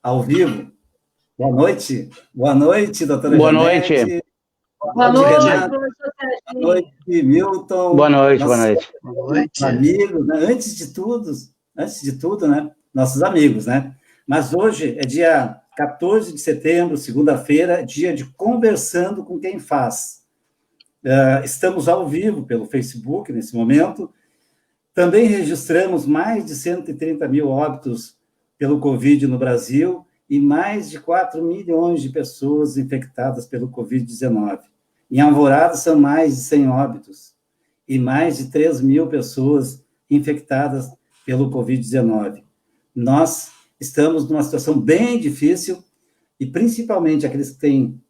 ao vivo. Boa noite, doutora Boa Janete. Noite. Boa noite, Renato. Boa noite, Milton. Boa noite. Amigos, né? Antes de tudo, né? Nossos amigos, né? Mas hoje é dia 14 de setembro, segunda-feira, dia de Conversando com Quem Faz. Estamos ao vivo pelo Facebook nesse momento. Também registramos mais de 130 mil óbitos pelo Covid no Brasil e mais de 4 milhões de pessoas infectadas pelo Covid-19. Em Alvorada são mais de 100 óbitos e mais de 3 mil pessoas infectadas pelo Covid-19. Nós estamos numa situação bem difícil e, principalmente, aqueles que têm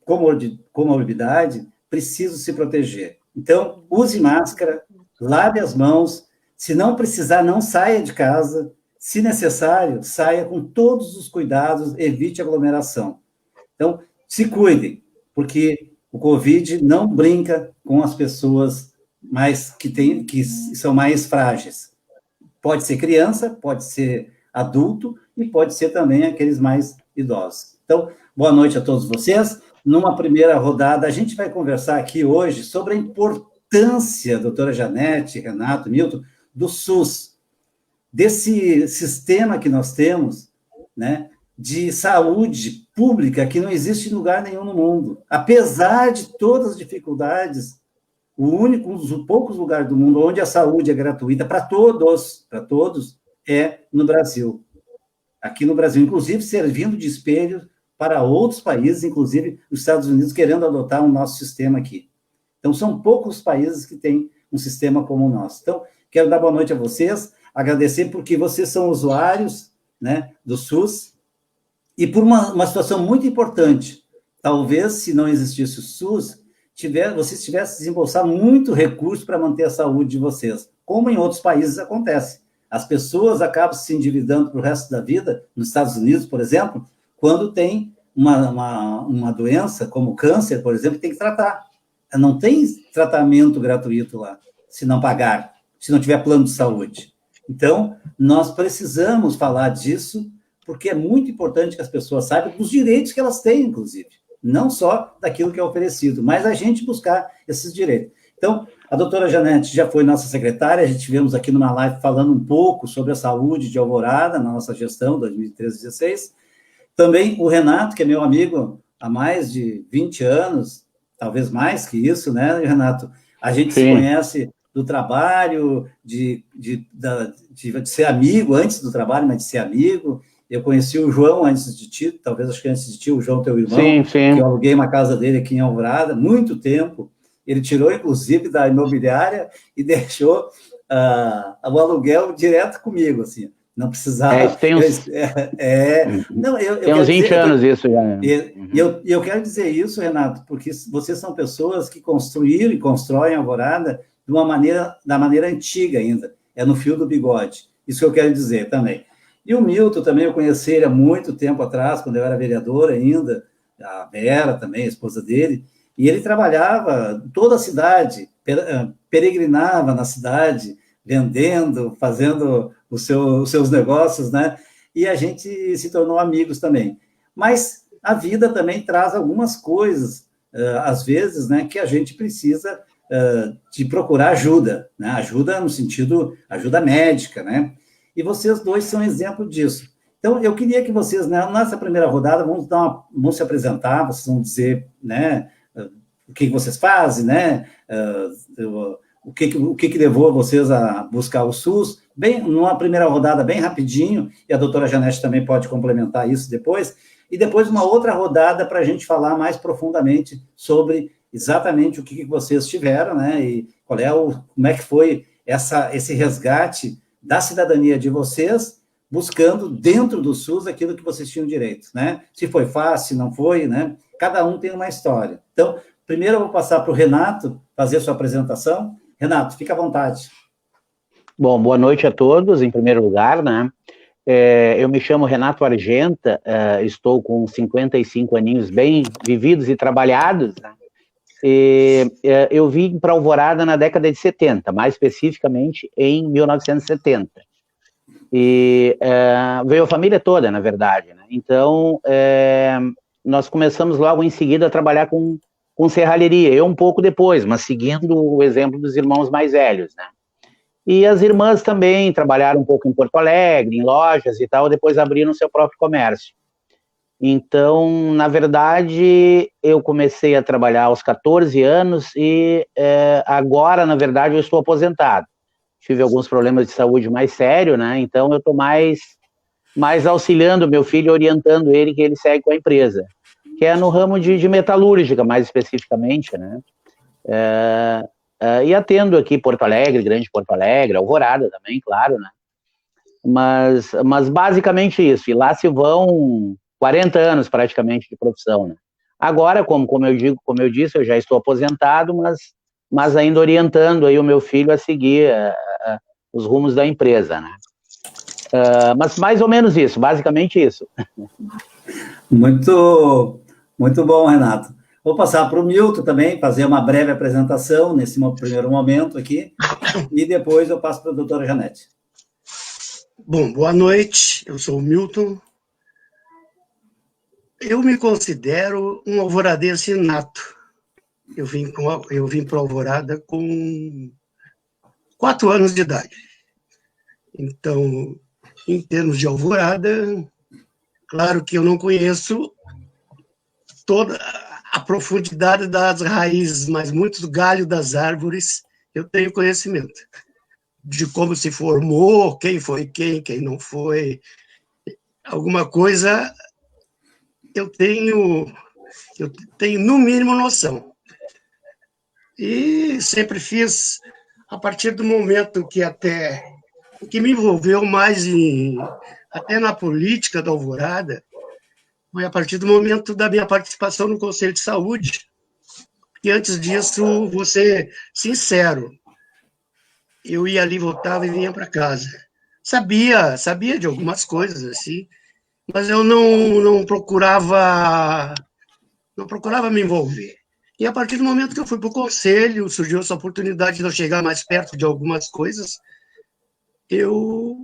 comorbidade precisam se proteger. Então, use máscara, lave as mãos, se não precisar, não saia de casa, se necessário, saia com todos os cuidados, evite aglomeração. Então, se cuidem, porque o Covid não brinca com as pessoas que são mais frágeis. Pode ser criança, pode ser adulto e pode ser também aqueles mais idosos. Então, boa noite a todos vocês. Numa primeira rodada, a gente vai conversar aqui hoje sobre a importância, doutora Janete, Renato, Milton, do SUS, desse sistema que nós temos, né, de saúde pública que não existe em lugar nenhum no mundo. Apesar de todas as dificuldades, um dos poucos lugares do mundo onde a saúde é gratuita para todos, é no Brasil. Aqui no Brasil, inclusive, servindo de espelho para outros países, inclusive os Estados Unidos, querendo adotar o nosso sistema aqui. Então, são poucos países que têm um sistema como o nosso. Então, quero dar boa noite a vocês, agradecer porque vocês são usuários, né, do SUS, e por uma situação muito importante. Talvez, se não existisse o SUS, vocês tivessem que desembolsar muito recurso para manter a saúde de vocês, como em outros países acontece. As pessoas acabam se endividando para o resto da vida, nos Estados Unidos, por exemplo, quando tem uma doença, como câncer, por exemplo, tem que tratar. Não tem tratamento gratuito lá, se não pagar, se não tiver plano de saúde. Então, nós precisamos falar disso, porque é muito importante que as pessoas saibam dos direitos que elas têm, inclusive. Não só daquilo que é oferecido, mas a gente buscar esses direitos. Então, a doutora Janete já foi nossa secretária, a gente tivemos aqui numa live falando um pouco sobre a saúde de Alvorada, na nossa gestão, 2013-16. Também o Renato, que é meu amigo há mais de 20 anos, talvez mais que isso, né, Renato? A gente se conhece do trabalho, de ser amigo antes do trabalho, mas de ser amigo. Eu conheci o João antes de ti, talvez acho que antes de ti, o João, teu irmão, que eu aluguei uma casa dele aqui em Alvorada, muito tempo. Ele tirou, inclusive, da imobiliária e deixou o aluguel direto comigo, assim. Não precisava... tem uns... tem uns 20 anos isso já. E eu quero dizer isso, Renato, porque vocês são pessoas que construíram e constroem a Alvorada da maneira antiga ainda. É no fio do bigode. Isso que eu quero dizer também. E o Milton também, eu conheci ele há muito tempo atrás, quando eu era vereador ainda, a Vera também, a esposa dele, e ele trabalhava em toda a cidade, peregrinava na cidade, vendendo, fazendo os seus negócios, né? E a gente se tornou amigos também. Mas a vida também traz algumas coisas, às vezes, né, que a gente precisa de procurar ajuda, né? Ajuda no sentido, ajuda médica, né? E vocês dois são exemplo disso. Então, eu queria que vocês, né, nessa primeira rodada, vão se apresentar, vocês vão dizer, né, o que vocês fazem, né, o que levou vocês a buscar o SUS, bem, numa primeira rodada bem rapidinho, e a doutora Janete também pode complementar isso depois, e depois uma outra rodada para a gente falar mais profundamente sobre exatamente o que vocês tiveram, né, e como é que foi esse resgate da cidadania de vocês, buscando dentro do SUS aquilo que vocês tinham direito, né? Se foi fácil, se não foi, né? Cada um tem uma história. Então, primeiro eu vou passar para o Renato fazer a sua apresentação. Renato, fica à vontade. Bom, boa noite a todos, em primeiro lugar, né? Eu me chamo Renato Argenta, estou com 55 aninhos bem vividos e trabalhados, né? Eu vim para Alvorada na década de 70, mais especificamente em 1970. E veio a família toda, na verdade, né? Então, nós começamos logo em seguida a trabalhar com serralheria, eu um pouco depois, mas seguindo o exemplo dos irmãos mais velhos, né? E as irmãs também trabalharam um pouco em Porto Alegre, em lojas e tal, depois abriram seu próprio comércio. Então, na verdade, eu comecei a trabalhar aos 14 anos e agora, na verdade, eu estou aposentado. Tive alguns problemas de saúde mais sérios, né? Então, eu estou mais auxiliando meu filho, orientando ele, que ele segue com a empresa, que é no ramo de metalúrgica, mais especificamente, né? E atendo aqui Porto Alegre, Grande Porto Alegre, Alvorada também, claro, né? Mas basicamente isso. E lá se vão 40 anos praticamente de profissão, né? Agora, como eu disse, eu já estou aposentado, mas ainda orientando aí o meu filho a seguir os rumos da empresa, né? Mas mais ou menos isso, basicamente isso. Muito, muito bom, Renato. Vou passar para o Milton também, fazer uma breve apresentação nesse primeiro momento aqui, e depois eu passo para a doutora Janete. Bom, boa noite, eu sou o Milton. Eu me considero um alvoradense nato. Eu vim para Alvorada com 4 anos de idade. Então, em termos de Alvorada, claro que eu não conheço toda a profundidade das raízes, mas muitos galhos das árvores eu tenho conhecimento de como se formou, quem foi quem não foi. Alguma coisa eu tenho no mínimo noção. E sempre fiz, a partir do momento que me envolveu mais até na política da Alvorada, foi a partir do momento da minha participação no Conselho de Saúde. E antes disso, vou ser sincero, eu ia ali, votava e vinha para casa. Sabia de algumas coisas, assim, mas eu não procurava me envolver. E a partir do momento que eu fui para o conselho, surgiu essa oportunidade de eu chegar mais perto de algumas coisas, eu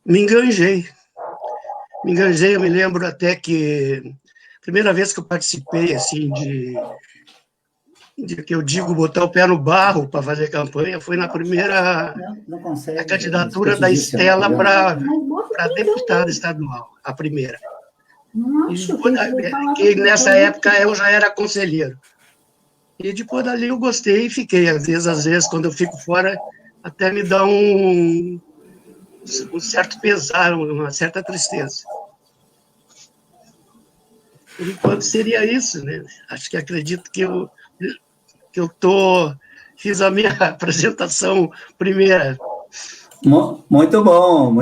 me enganjei. Eu me lembro até que a primeira vez que eu participei, assim, de que eu digo botar o pé no barro para fazer campanha, foi na primeira a candidatura da Estela para deputada estadual, a primeira. E nessa época eu já era conselheiro. E depois dali eu gostei e fiquei. Às vezes, quando eu fico fora, até me dá um certo pesar, uma certa tristeza. Por enquanto seria isso, né? Acredito que fiz a minha apresentação primeira. Muito bom,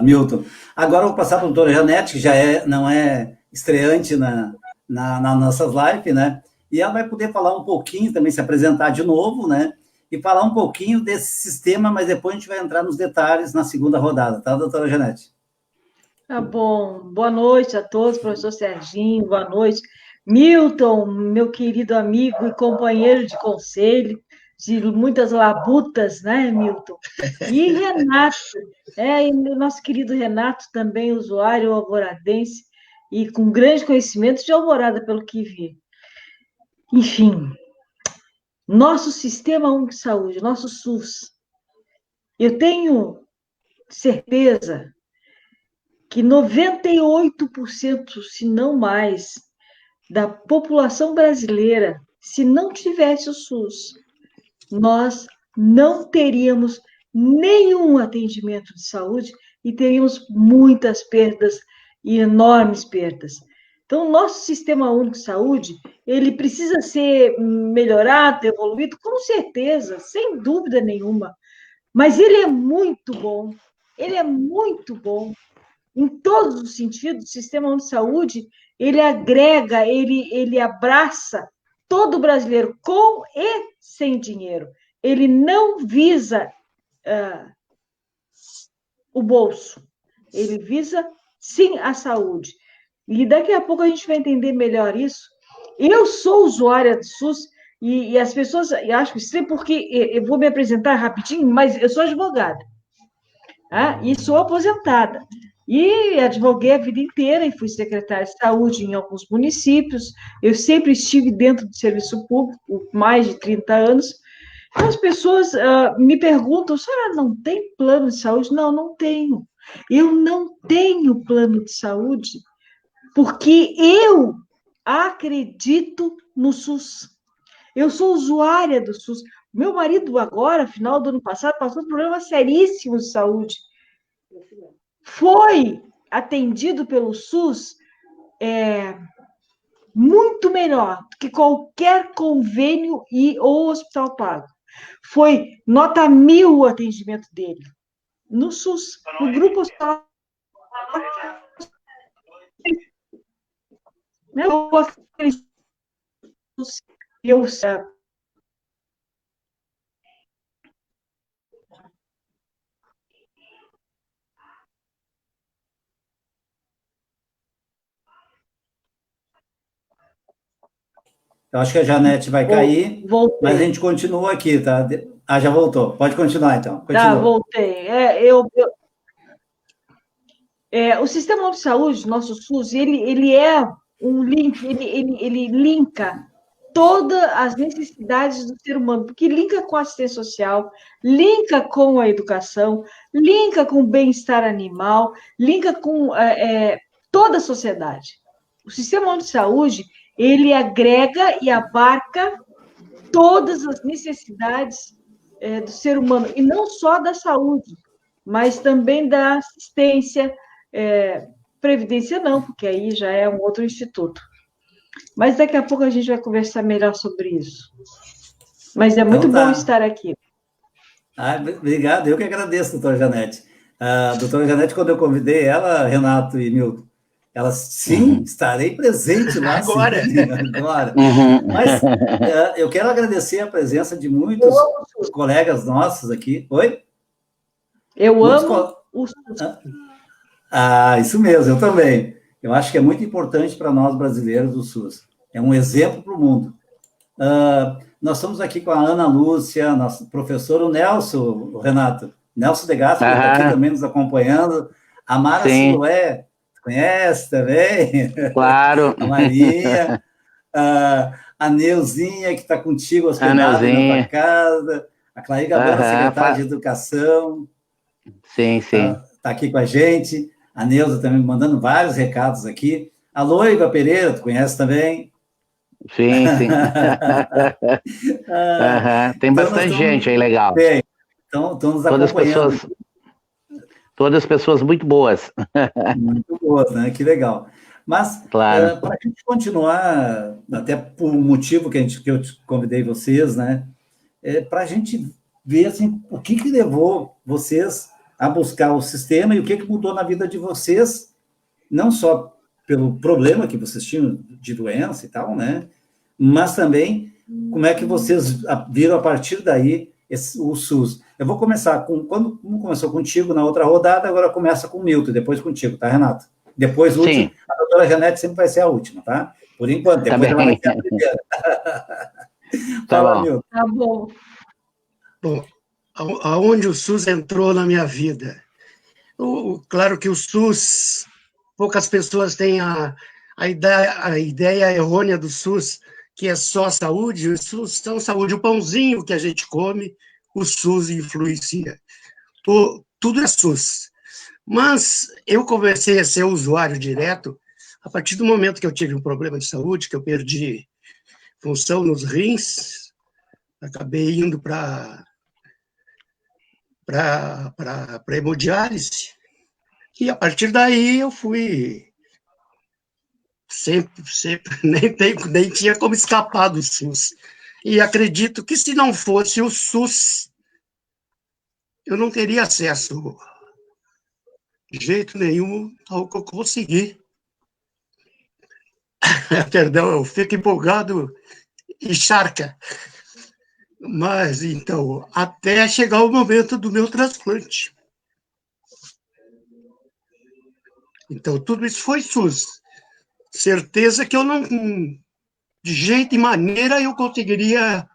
Milton. Agora eu vou passar para a doutora Janete, que já não é estreante na nossas lives, né? E ela vai poder falar um pouquinho, também se apresentar de novo, né? E falar um pouquinho desse sistema, mas depois a gente vai entrar nos detalhes na segunda rodada, tá, doutora Janete? Tá bom. Boa noite a todos, professor Serginho, boa noite. Milton, meu querido amigo e companheiro de conselho, de muitas labutas, né, Milton? E Renato, nosso querido Renato, também usuário alvoradense e com grande conhecimento de Alvorada, pelo que vi. Enfim, nosso Sistema Único de Saúde, nosso SUS, eu tenho certeza que 98%, se não mais, da população brasileira, se não tivesse o SUS, nós não teríamos nenhum atendimento de saúde e teríamos muitas perdas e enormes perdas. Então, o nosso Sistema Único de Saúde, ele precisa ser melhorado, evoluído, com certeza, sem dúvida nenhuma, mas ele é muito bom, em todos os sentidos. O Sistema Único de Saúde, ele agrega, ele abraça todo brasileiro, com e sem dinheiro. Ele não visa o bolso, ele visa, sim, a saúde. E daqui a pouco a gente vai entender melhor isso. Eu sou usuária do SUS e as pessoas acham estranho, porque eu vou me apresentar rapidinho, mas eu sou advogada. e sou aposentada. E advoguei a vida inteira e fui secretária de saúde em alguns municípios. Eu sempre estive dentro do serviço público, por mais de 30 anos. Então, as pessoas me perguntam, a senhora não tem plano de saúde? Não, não tenho. Eu não tenho plano de saúde porque eu acredito no SUS. Eu sou usuária do SUS. Meu marido agora, final do ano passado, passou por problemas seríssimos de saúde. Foi atendido pelo SUS muito melhor do que qualquer convênio ou hospital pago. Foi nota 1000 o atendimento dele. No SUS, no grupo hospitalar. Eu Eu acho que a Janete vai cair, voltei. mas a gente continua aqui, tá? Ah, já voltou. Pode continuar, então. Continua. Tá, voltei. O sistema de saúde, nosso SUS, ele é um link, ele linka todas as necessidades do ser humano, porque linka com a assistência social, linka com a educação, linka com o bem-estar animal, linka com toda a sociedade. O sistema de saúde, ele agrega e abarca todas as necessidades do ser humano, e não só da saúde, mas também da assistência, previdência não, porque aí já é um outro instituto. Mas daqui a pouco a gente vai conversar melhor sobre isso. Mas é muito bom estar aqui. Obrigado, eu que agradeço, doutora Janete. A doutora Janete, quando eu convidei ela, Renato e Milton, ela, sim, estarei presente lá. Agora. Sim, agora. Mas eu quero agradecer a presença de muitos colegas nossos aqui. Oi? Eu amo o SUS. Isso mesmo, eu também. Eu acho que é muito importante para nós brasileiros do SUS. É um exemplo para o mundo. Nós estamos aqui com a Ana Lúcia, nosso professor, o Nelson, o Renato. Nelson de Gaspar está aqui também nos acompanhando. A Mara Siloé, conhece também? Claro. A Maria. A Neuzinha, que está contigo hospedada na tua casa. A Clary Gabriela, secretária de Educação. Sim, sim. Está aqui com a gente. A Neuza também mandando vários recados aqui. A Loiva Pereira, tu conhece também? Sim, sim. Tem então bastante gente aí legal. Tem. Então, estão nos acompanhando. Todas pessoas muito boas. Muito boas, né? Que legal. Mas, claro. Para a gente continuar, até por um motivo que eu convidei vocês, né? Para a gente ver assim, o que levou vocês a buscar o sistema e o que mudou na vida de vocês, não só pelo problema que vocês tinham de doença e tal, né? Mas também como é que vocês viram a partir daí o SUS. Eu vou começar como começou contigo na outra rodada, agora começa com o Milton, depois contigo, tá, Renato? Depois, último, a doutora Janete sempre vai ser a última, tá? Por enquanto, depois ela vai ser a primeira. Fala, Milton. Tá bom. Bom, aonde o SUS entrou na minha vida? Claro que o SUS, poucas pessoas têm a ideia errônea do SUS, que é só saúde. O SUS é saúde. O pãozinho que a gente come, o SUS influencia. Tudo é SUS. Mas eu comecei a ser usuário direto a partir do momento que eu tive um problema de saúde, que eu perdi função nos rins, acabei indo para hemodiálise, e a partir daí eu fui sempre nem tinha como escapar do SUS. E acredito que se não fosse o SUS, eu não teria acesso de jeito nenhum ao que eu consegui. Perdão, eu fico empolgado e charca. Mas, então, até chegar o momento do meu transplante. Então, tudo isso foi SUS. Certeza que eu não, de jeito e maneira, eu conseguiria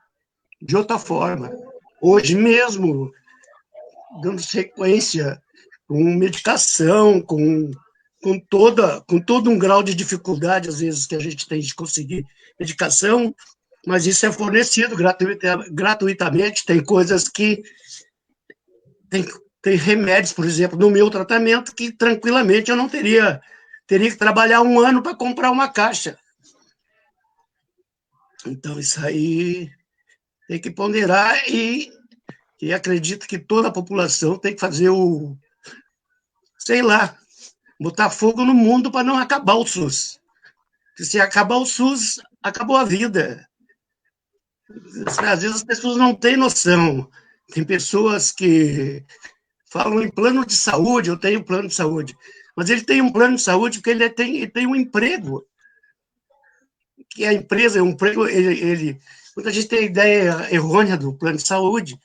de outra forma. Hoje mesmo, dando sequência com medicação, com todo um grau de dificuldade, às vezes, que a gente tem de conseguir medicação, mas isso é fornecido gratuitamente. Tem coisas que... Tem remédios, por exemplo, no meu tratamento, que tranquilamente eu não teria que trabalhar 1 ano para comprar uma caixa. Então, isso aí tem que ponderar e acredito que toda a população tem que fazer sei lá, botar fogo no mundo para não acabar o SUS. Porque se acabar o SUS, acabou a vida. Às vezes as pessoas não têm noção. Tem pessoas que falam em plano de saúde, eu tenho plano de saúde, mas ele tem um plano de saúde porque ele tem um emprego, que a empresa, um emprego, muita gente tem a ideia errônea do plano de saúde.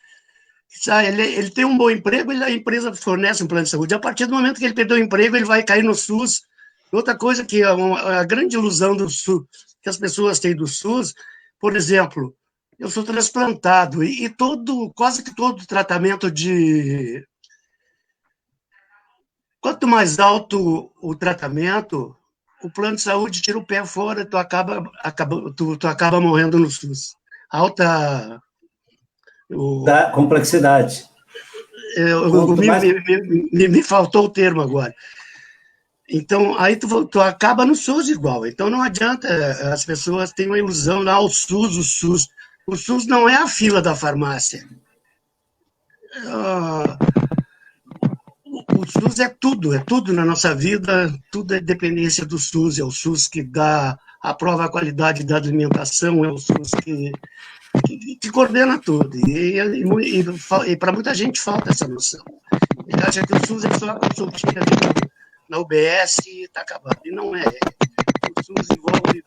Ele tem um bom emprego, a empresa fornece um plano de saúde. A partir do momento que ele perdeu o emprego, ele vai cair no SUS. Outra coisa que é a grande ilusão do SUS, que as pessoas têm do SUS, por exemplo, eu sou transplantado e quase que todo tratamento de... Quanto mais alto o tratamento, o plano de saúde tira o pé fora, tu acaba morrendo no SUS. Alta... Da complexidade. Me faltou o termo agora. Então, aí tu acaba no SUS igual. Então, não adianta, as pessoas têm uma ilusão lá, o SUS. O SUS não é a fila da farmácia. O SUS é tudo na nossa vida, tudo é dependência do SUS. É o SUS que aprova a qualidade da alimentação, é o SUS que coordena tudo. E para muita gente falta essa noção. Ele acha que o SUS é só a consultinha na UBS e está acabado. E não é. O SUS envolve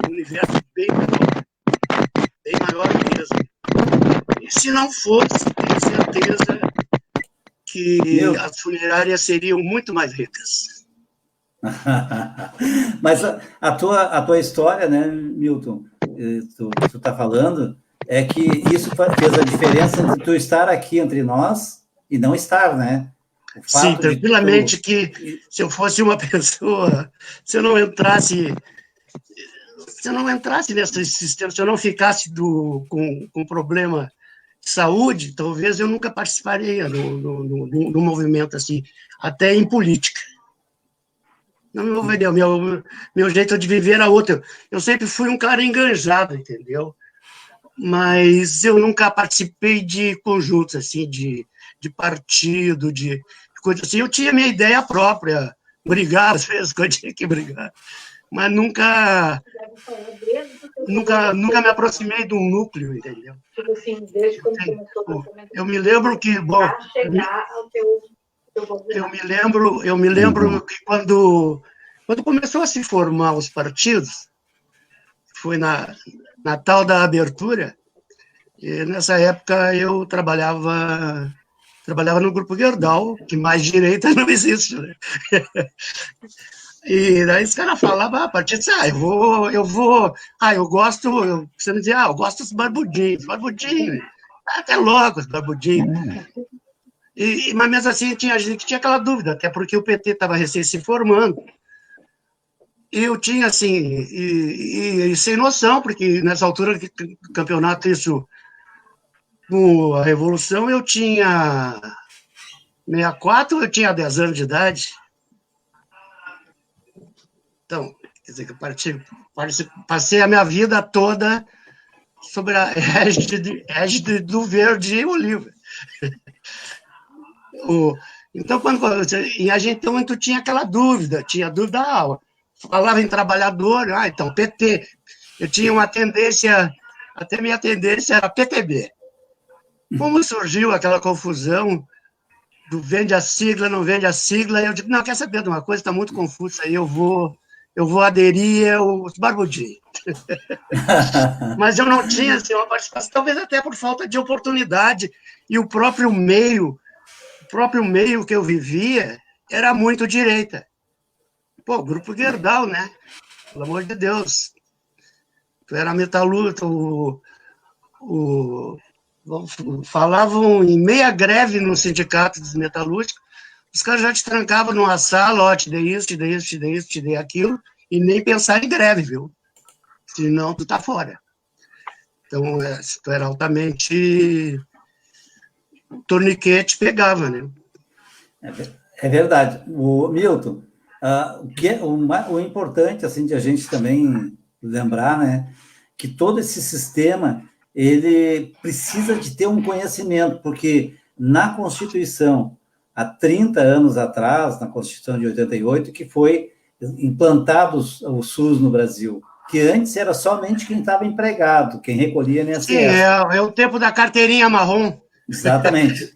um universo bem maior mesmo. E se não fosse, tenho certeza que as funerárias seriam muito mais ricas. Mas a tua história, né, Milton, tu está falando, é que isso fez a diferença entre tu estar aqui entre nós e não estar, né? Sim, tranquilamente que se eu fosse uma pessoa, se eu não entrasse nesse sistema, se eu não ficasse com problema de saúde, talvez eu nunca participaria do movimento assim, até em política. Não me envolveria. Meu jeito de viver era outro. Eu sempre fui um cara enganjado, entendeu? Mas eu nunca participei de conjuntos, assim, de partido, de coisa assim. Eu tinha minha ideia própria, brigar às vezes, quando eu tinha que brigar, mas nunca me aproximei de um núcleo, entendeu? Eu me lembro que, bom, eu me lembro que quando começou a se formar os partidos, foi na tal da abertura, e nessa época eu trabalhava no Grupo Gerdau, que mais direita não existe, né? E daí os caras falavam, a partir disso, eu gosto, você me dizia, eu gosto dos barbudinhos, até logo os barbudinhos. Mas mesmo assim, tinha gente que tinha aquela dúvida, até porque o PT estava recém se formando. E eu tinha, assim, e sem noção, porque nessa altura do campeonato, isso, com a Revolução, eu tinha 64, eu tinha 10 anos de idade. Então, quer dizer, que passei a minha vida toda sobre a égide do verde e oliva. Então, então, tu tinha aquela dúvida, falava em trabalhador, então, PT. Eu tinha uma tendência, até minha tendência era PTB. Como surgiu aquela confusão do vende a sigla, não vende a sigla, eu digo, não, quer saber de uma coisa, está muito confuso aí, eu vou aderir aos barbudinhos. Mas eu não tinha assim, uma participação, talvez até por falta de oportunidade, e o próprio meio que eu vivia era muito direita. Pô, o Grupo Gerdau, né? Pelo amor de Deus. Tu era metalúrgico, falavam em meia greve no sindicato dos metalúrgicos, os caras já te trancavam numa sala, ó, te dei isso, te dei isso, te dei isso, te dei aquilo, e nem pensar em greve, viu? Senão tu tá fora. Então, se tu era altamente torniquete, pegava, né? É verdade. O Milton, o importante assim de a gente também lembrar, né, que todo esse sistema ele precisa de ter um conhecimento, porque na Constituição, há 30 anos atrás, na Constituição de 88, que foi implantado o SUS no Brasil, que antes era somente quem estava empregado, quem recolhia INSS. Sim, é o tempo da carteirinha marrom. Exatamente.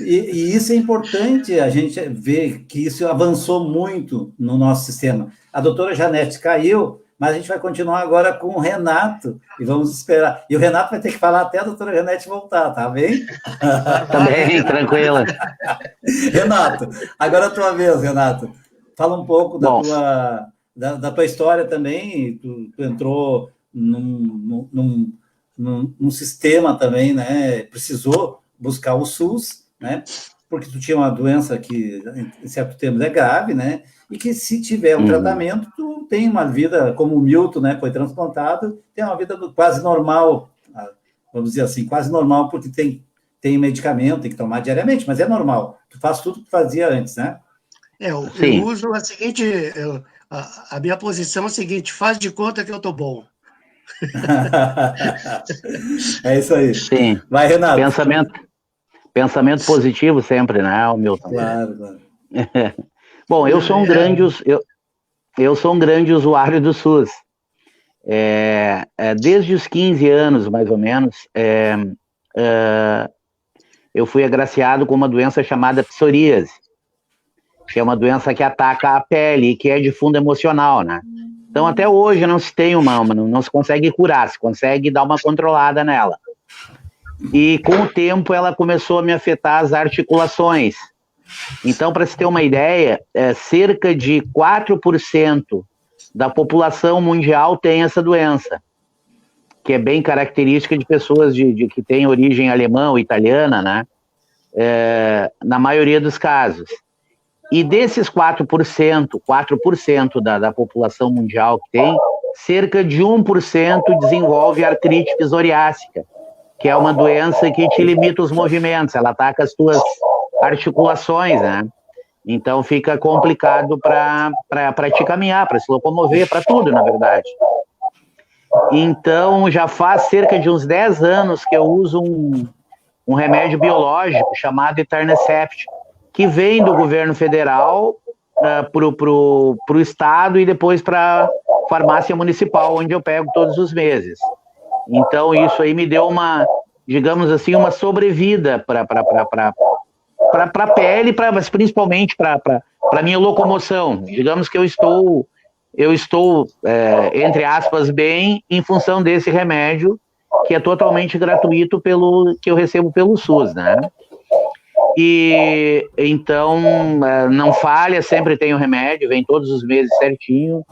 E isso é importante a gente ver que isso avançou muito no nosso sistema. A doutora Janete caiu, mas a gente vai continuar agora com o Renato e vamos esperar. E o Renato vai ter que falar até a doutora Janete voltar, tá bem? Tá bem, tranquila. Renato, agora a tua vez, Renato. Fala um pouco da tua história também. Tu entrou num sistema também, né? Precisou buscar o SUS, né? Porque tu tinha uma doença que, em certo termos, é grave, né? E que se tiver um tratamento, tu tem uma vida, como o Milton, né? Foi transplantado, tem uma vida quase normal, vamos dizer assim, quase normal, porque tem medicamento, tem que tomar diariamente, mas é normal. Tu faz tudo que tu fazia antes, né? Eu uso a seguinte, a minha posição é a seguinte, faz de conta que eu tô bom. É isso aí. Sim. Vai, Renato. Pensamento positivo sempre, né, Milton? Claro. Bom, eu sou um grande usuário do SUS. Desde os 15 anos, mais ou menos, eu fui agraciado com uma doença chamada psoríase, que é uma doença que ataca a pele e que é de fundo emocional, né? Então, até hoje não se tem não se consegue curar, se consegue dar uma controlada nela. E com o tempo ela começou a me afetar as articulações. Então, para se ter uma ideia, cerca de 4% da população mundial tem essa doença, que é bem característica de pessoas que têm origem alemã ou italiana, né? Na maioria dos casos. E desses 4% da população mundial que tem, cerca de 1% desenvolve artrite psoriásica, que é uma doença que te limita os movimentos, ela ataca as tuas articulações, né? Então fica complicado para te caminhar, para se locomover, para tudo, na verdade. Então já faz cerca de uns 10 anos que eu uso um remédio biológico chamado Etanercept, que vem do governo federal para o estado e depois para a farmácia municipal, onde eu pego todos os meses. Então, isso aí me deu digamos assim, uma sobrevida para a pele, mas principalmente para a minha locomoção. Digamos que eu estou entre aspas, bem, em função desse remédio, que é totalmente gratuito que eu recebo pelo SUS, né? E então não falha, sempre tem o remédio, vem todos os meses certinho.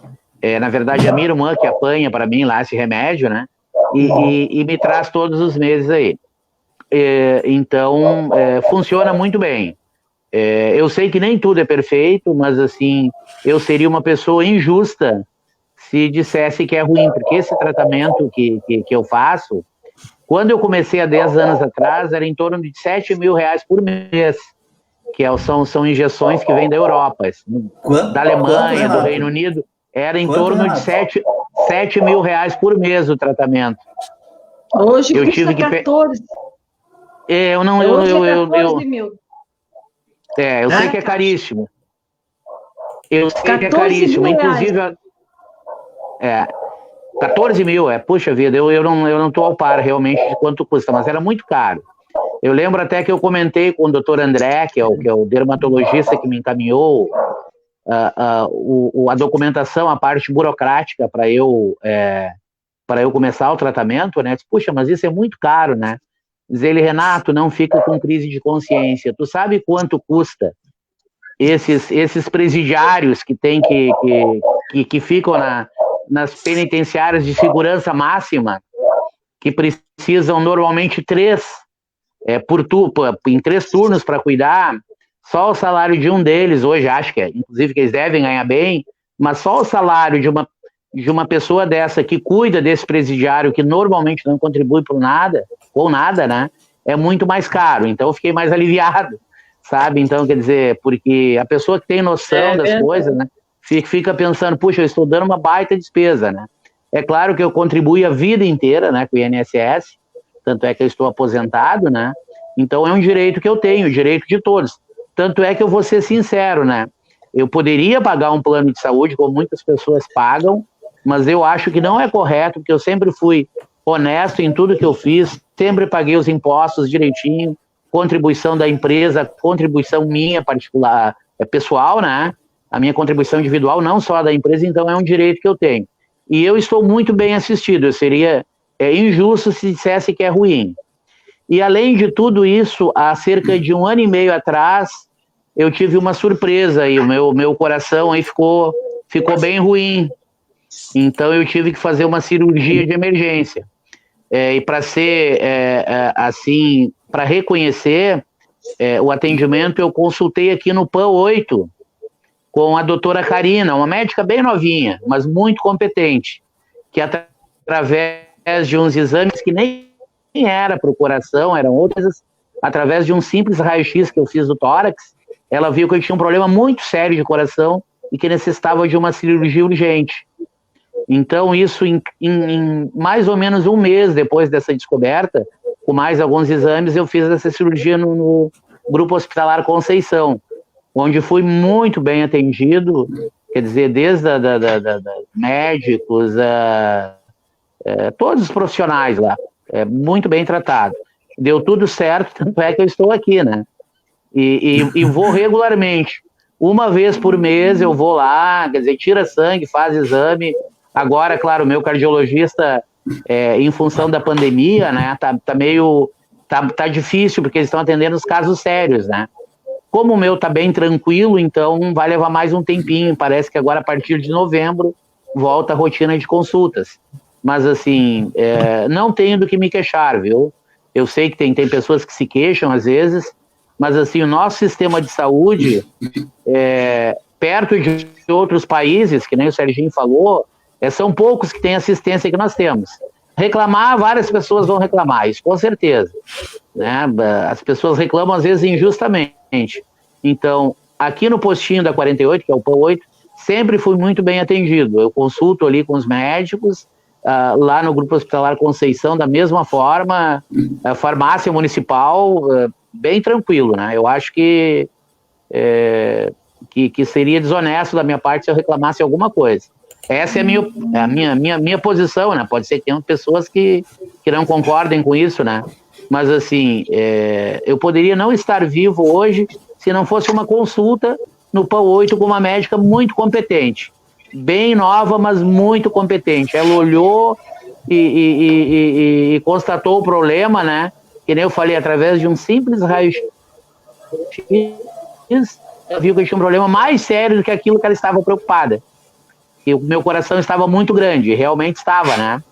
Na verdade, a minha irmã que apanha para mim lá esse remédio, né? E me traz todos os meses aí. Então, funciona muito bem. Eu sei que nem tudo é perfeito, mas assim, eu seria uma pessoa injusta se dissesse que é ruim, porque esse tratamento que eu faço, quando eu comecei há 10 anos atrás, era em torno de R$7.000 por mês, que são injeções que vêm da Europa, da Alemanha, do Reino Unido, era em torno de R$7.000 por mês o tratamento. Hoje custa 14. Eu sei que é caríssimo. Eu sei que é caríssimo, inclusive... 14 mil, puxa vida, eu não estou ao par realmente de quanto custa, mas era muito caro. Eu lembro até que eu comentei com o Dr. André, que é o dermatologista que me encaminhou a documentação, a parte burocrática para eu começar o tratamento, né? Disse, puxa, mas isso é muito caro, né? Diz ele, Renato, não fica com crise de consciência. Tu sabe quanto custa esses presidiários que tem que ficam nas penitenciárias de segurança máxima, que precisam normalmente em 3 turnos para cuidar, só o salário de um deles, hoje acho que inclusive que eles devem ganhar bem, mas só o salário de uma pessoa dessa que cuida desse presidiário, que normalmente não contribui por nada, ou nada, né, é muito mais caro. Então eu fiquei mais aliviado, sabe? Então, quer dizer, porque a pessoa que tem noção das coisas, né, fica pensando, puxa, eu estou dando uma baita despesa, né? É claro que eu contribuo a vida inteira, né, com o INSS, tanto é que eu estou aposentado, né? Então é um direito que eu tenho, direito de todos. Tanto é que eu vou ser sincero, né? Eu poderia pagar um plano de saúde, como muitas pessoas pagam, mas eu acho que não é correto, porque eu sempre fui honesto em tudo que eu fiz, sempre paguei os impostos direitinho, contribuição da empresa, contribuição minha particular, pessoal, né? A minha contribuição individual, não só da empresa, então é um direito que eu tenho. E eu estou muito bem assistido, eu seria injusto se dissesse que é ruim. E além de tudo isso, há cerca de 1 ano e meio atrás, eu tive uma surpresa e o meu coração aí ficou bem ruim. Então eu tive que fazer uma cirurgia de emergência. E para ser assim, para reconhecer o atendimento, eu consultei aqui no PAN 8 com a doutora Karina, uma médica bem novinha, mas muito competente, que através de uns exames que nem era para o coração, eram outras, através de um simples raio-x que eu fiz do tórax, ela viu que eu tinha um problema muito sério de coração e que necessitava de uma cirurgia urgente. Então, isso em mais ou menos 1 mês depois dessa descoberta, com mais alguns exames, eu fiz essa cirurgia no Grupo Hospitalar Conceição, onde fui muito bem atendido, quer dizer, desde médicos, todos os profissionais lá, muito bem tratado. Deu tudo certo, tanto é que eu estou aqui, né? E vou regularmente. 1 vez por mês eu vou lá, quer dizer, tira sangue, faz exame. Agora, claro, o meu cardiologista, em função da pandemia, né, tá difícil, porque eles estão atendendo os casos sérios, né? Como o meu tá bem tranquilo, então vai levar mais um tempinho. Parece que agora, a partir de novembro, volta a rotina de consultas. Mas, assim, não tenho do que me queixar, viu? Eu sei que tem pessoas que se queixam, às vezes, mas, assim, o nosso sistema de saúde, perto de outros países, que nem o Serginho falou, são poucos que têm assistência que nós temos. Reclamar, várias pessoas vão reclamar, isso com certeza, né? As pessoas reclamam, às vezes, injustamente. Então, aqui no postinho da 48, que é o PAN 8, sempre fui muito bem atendido. Eu consulto ali com os médicos, lá no Grupo Hospitalar Conceição, da mesma forma, a farmácia municipal, bem tranquilo, né? Eu acho que seria desonesto da minha parte se eu reclamasse alguma coisa. Essa é a minha posição, né? Pode ser que tenham pessoas que não concordem com isso, né? Mas, assim, eu poderia não estar vivo hoje se não fosse uma consulta no PAN 8 com uma médica muito competente. Bem nova, mas muito competente. Ela olhou e constatou o problema, né? Que nem eu falei, através de um simples raio-x, ela viu que eu tinha um problema mais sério do que aquilo que ela estava preocupada. E o meu coração estava muito grande, realmente estava, né?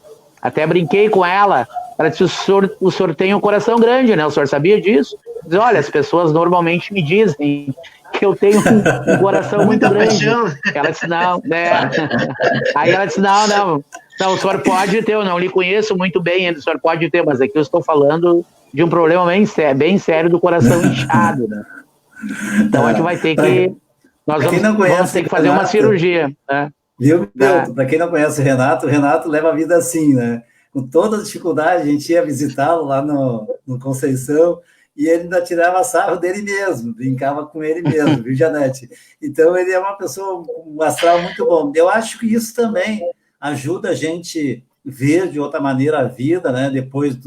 Até brinquei com ela, ela disse, o senhor tem um coração grande, né? O senhor sabia disso? Diz, olha, as pessoas normalmente me dizem que eu tenho um coração muito grande. Ela disse, não, né? Aí ela disse, não, o senhor pode ter, eu não lhe conheço muito bem, o senhor pode ter, mas aqui eu estou falando de um problema bem sério do coração inchado, né? Então a gente vai ter que... Nós vamos ter que fazer uma cirurgia, né? Viu, Milton? Para quem não conhece o Renato leva a vida assim, né? Com toda a dificuldade, a gente ia visitá-lo lá no Conceição e ele ainda tirava sarro dele mesmo, brincava com ele mesmo, viu, Janete? Então, ele é uma pessoa, um astral muito bom. Eu acho que isso também ajuda a gente ver de outra maneira a vida, né? Depois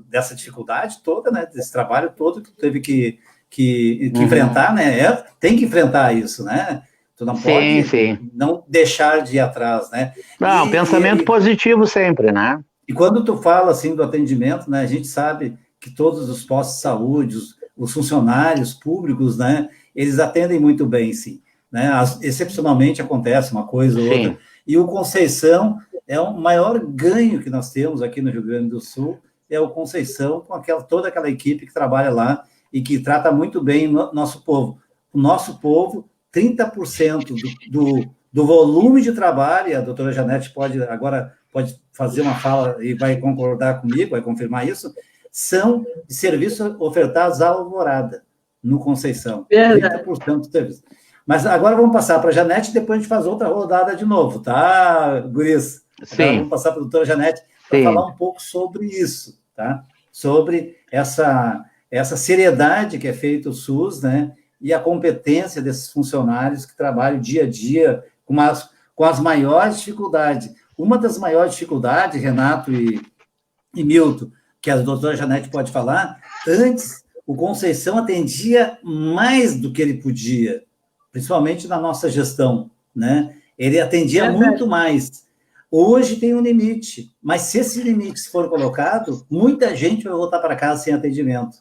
dessa dificuldade toda, né? Desse trabalho todo que teve que enfrentar, né? Tem que enfrentar isso, né? Tu não pode não deixar de ir atrás, né? Não, pensamento positivo sempre, né? E quando tu fala, assim, do atendimento, né? A gente sabe que todos os postos de saúde, os funcionários públicos, né? Eles atendem muito bem, sim. Né? Excepcionalmente acontece uma coisa ou outra. E o Conceição é o maior ganho que nós temos aqui no Rio Grande do Sul, é o Conceição com toda aquela equipe que trabalha lá e que trata muito bem o nosso povo. O nosso povo, 30% do volume de trabalho, e a doutora Janete pode fazer uma fala e vai concordar comigo, vai confirmar isso, são de serviços ofertados à Alvorada, no Conceição. Verdade. 30% do serviço. Mas agora vamos passar para a Janete e depois a gente faz outra rodada de novo, tá, Guris? Agora vamos passar para a doutora Janete para falar um pouco sobre isso, tá? Sobre essa seriedade que é feito o SUS, né? E a competência desses funcionários que trabalham dia a dia com as maiores dificuldades. Uma das maiores dificuldades, Renato e Milton, que a doutora Janete pode falar, antes o Conceição atendia mais do que ele podia, principalmente na nossa gestão, né? Ele atendia muito mais. Hoje tem um limite, mas se esse limite for colocado, muita gente vai voltar para casa sem atendimento.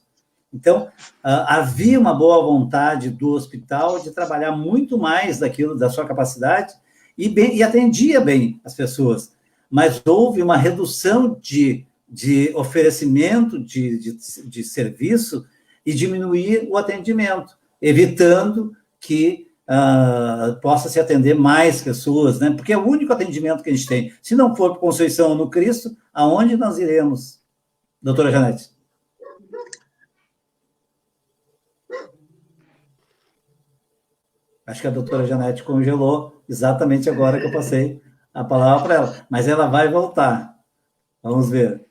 Então, havia uma boa vontade do hospital de trabalhar muito mais da sua capacidade e atendia bem as pessoas, mas houve uma redução de oferecimento de serviço e diminuir o atendimento, evitando que possa se atender mais pessoas, né? Porque é o único atendimento que a gente tem. Se não for para Conceição ou no Cristo, aonde nós iremos? Doutora Janete. Acho que a doutora Janete congelou exatamente agora que eu passei a palavra para ela. Mas ela vai voltar. Vamos ver.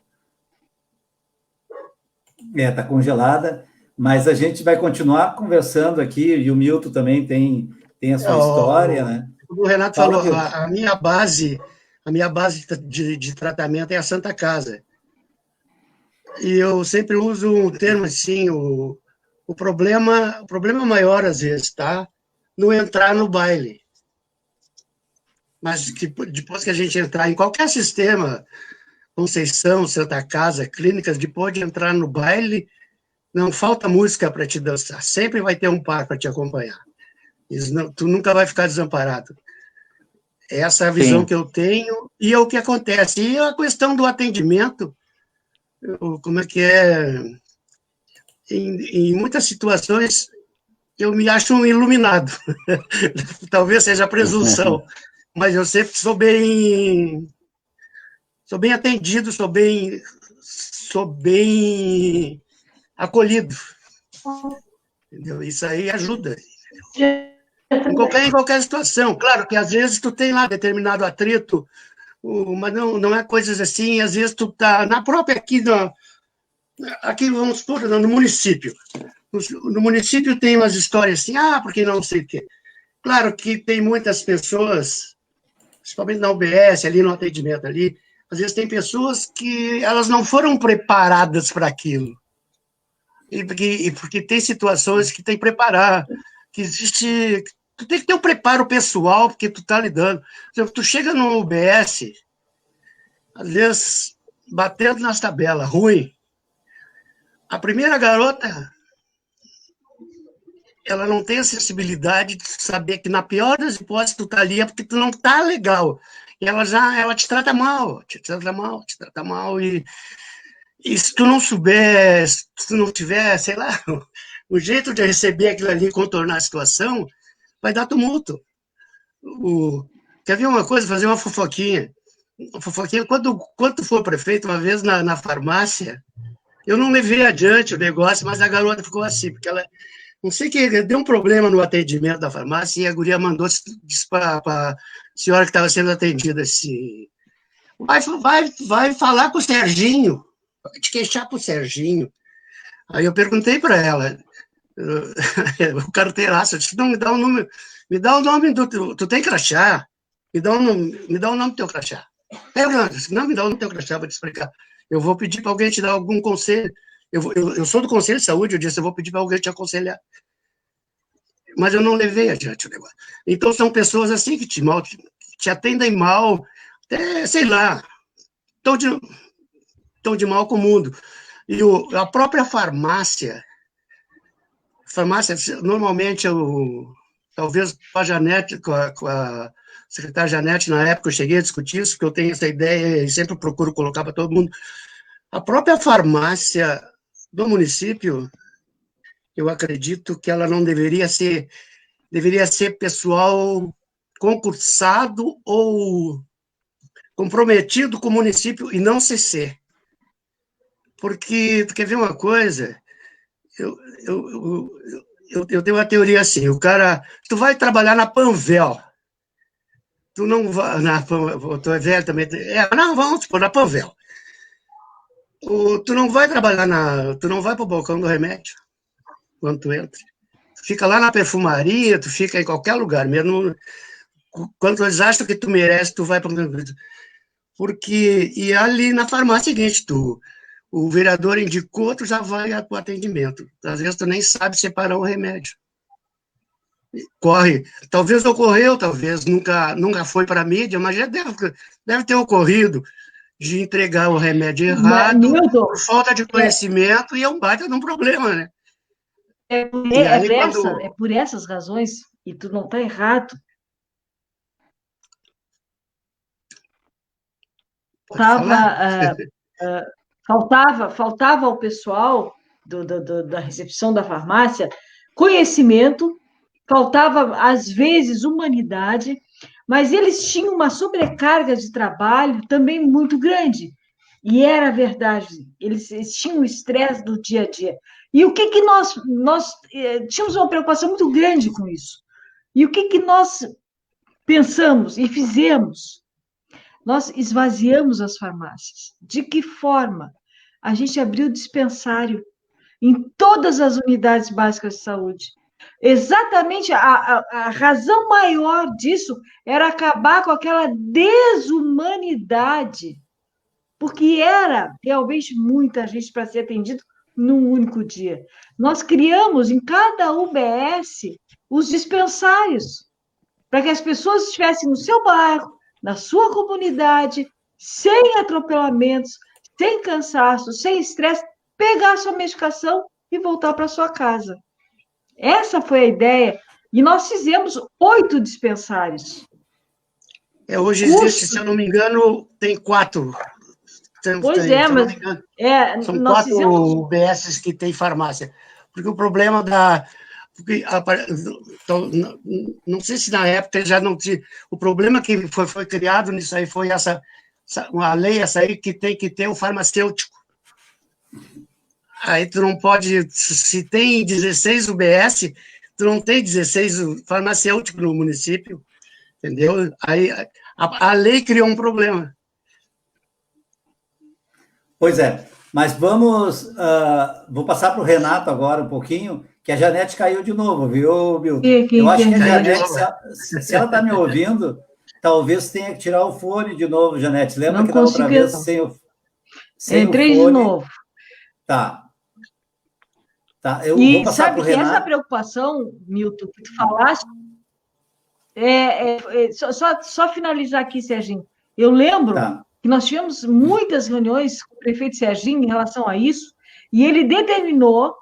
Está congelada, mas a gente vai continuar conversando aqui, e o Milton também tem a sua história, né? O Renato falou, a minha base de tratamento é a Santa Casa. E eu sempre uso um termo assim, o problema maior, às vezes, tá? Não entrar no baile. Mas que depois que a gente entrar em qualquer sistema, Conceição, Santa Casa, clínicas, depois de entrar no baile, não falta música para te dançar. Sempre vai ter um par para te acompanhar. Tu nunca vai ficar desamparado. Essa é a visão que eu tenho e é o que acontece. E a questão do atendimento, como é que é? Em muitas situações, eu me acho um iluminado. Talvez seja presunção, mas eu sempre sou bem atendido, sou bem acolhido. Entendeu? Isso aí ajuda. Em qualquer situação. Claro que às vezes tu tem lá determinado atrito, mas não é coisas assim, às vezes tu tá na própria aqui vamos supor, no município. No município tem umas histórias assim, porque não sei o quê. Claro que tem muitas pessoas, principalmente na UBS, ali no atendimento ali, às vezes tem pessoas que elas não foram preparadas para aquilo. Porque tem situações que tem que preparar, que existe... Tu tem que ter um preparo pessoal, porque tu está lidando. Por exemplo, tu chega no UBS, às vezes, batendo nas tabelas, ruim. A primeira garota, ela não tem a sensibilidade de saber que, na pior das hipóteses, tu está ali é porque tu não está legal. E ela te trata mal, e se tu não souber, se tu não tiver, sei lá, o jeito de receber aquilo ali e contornar a situação, vai dar tumulto. Quer ver uma coisa? Fazer uma fofoquinha. Quando tu for prefeito, uma vez na farmácia, eu não levei adiante o negócio, mas a garota ficou assim, porque ela, não sei que deu um problema no atendimento da farmácia e a guria disse para a senhora que estava sendo atendida assim, vai falar com o Serginho, vai te queixar para o Serginho. Aí eu perguntei para ela, o carteiraço, eu disse, não, me dá o nome tu tem crachá, me dá o nome do teu crachá. Não, me dá o nome do teu crachá, vou te explicar. Eu vou pedir para alguém te dar algum conselho. Eu sou do Conselho de Saúde, eu disse, eu vou pedir para alguém te aconselhar. Mas eu não levei adiante o negócio. Então, são pessoas assim que te atendem mal, até, sei lá, estão de mal com o mundo. E a própria farmácia, normalmente, talvez com a Janete, com a secretária Janete, na época eu cheguei a discutir isso, porque eu tenho essa ideia e sempre procuro colocar para todo mundo. A própria farmácia do município, eu acredito que ela não deveria ser pessoal concursado ou comprometido com o município e não CC. Porque, tu quer ver uma coisa? Eu tenho uma teoria assim, tu vai trabalhar na Panvel, tu não vai, tu é velho também, não, vamos supor, na Panvel. Tu não vai tu não vai para o balcão do remédio, quando tu entra. Tu fica lá na perfumaria, tu fica em qualquer lugar, mesmo quando eles acham que tu merece, tu vai para... E ali na farmácia, seguinte, o vereador indicou, tu já vai para o atendimento. Às vezes tu nem sabe separar o remédio. Corre. Talvez ocorreu, talvez nunca foi para a mídia, mas já deve ter ocorrido de entregar o remédio errado, Milton, por falta de conhecimento, e é um baita de um problema, né? É por essas razões, e tu não está errado. Faltava ao pessoal da recepção da farmácia conhecimento, faltava, às vezes, humanidade, mas eles tinham uma sobrecarga de trabalho também muito grande. E era verdade, eles tinham o estresse do dia a dia. E o que nós tínhamos uma preocupação muito grande com isso. E o que nós pensamos e fizemos? Nós esvaziamos as farmácias. De que forma? A gente abriu dispensário em todas as unidades básicas de saúde. Exatamente a razão maior disso era acabar com aquela desumanidade, porque era realmente muita gente para ser atendido num único dia. Nós criamos em cada UBS os dispensários, para que as pessoas estivessem no seu bairro, na sua comunidade, sem atropelamentos, sem cansaço, sem estresse, pegar a sua medicação e voltar para sua casa. Essa foi a ideia. E nós fizemos 8 dispensários. Hoje existe, se eu não me engano, tem 4. São 4 UBS que tem farmácia. Porque o problema não sei se na época já não tinha... O problema que foi criado nisso aí foi uma lei aí que tem que ter o farmacêutico. Aí tu não pode... Se tem 16 UBS, tu não tem 16 farmacêuticos no município, entendeu? Aí a lei criou um problema. Pois é, mas vou passar para o Renato agora um pouquinho, que a Janete caiu de novo, viu, Milton? Eu acho que a Janete, se ela está me ouvindo, talvez tenha que tirar o fone de novo, Janete. Lembra não que da outra vez sem o Entrei fone? De novo. Tá, eu vou passar para o Renato. Essa preocupação, Milton, que tu falaste, só finalizar aqui, Serginho. Eu lembro que nós tivemos muitas reuniões com o prefeito Serginho em relação a isso, e ele determinou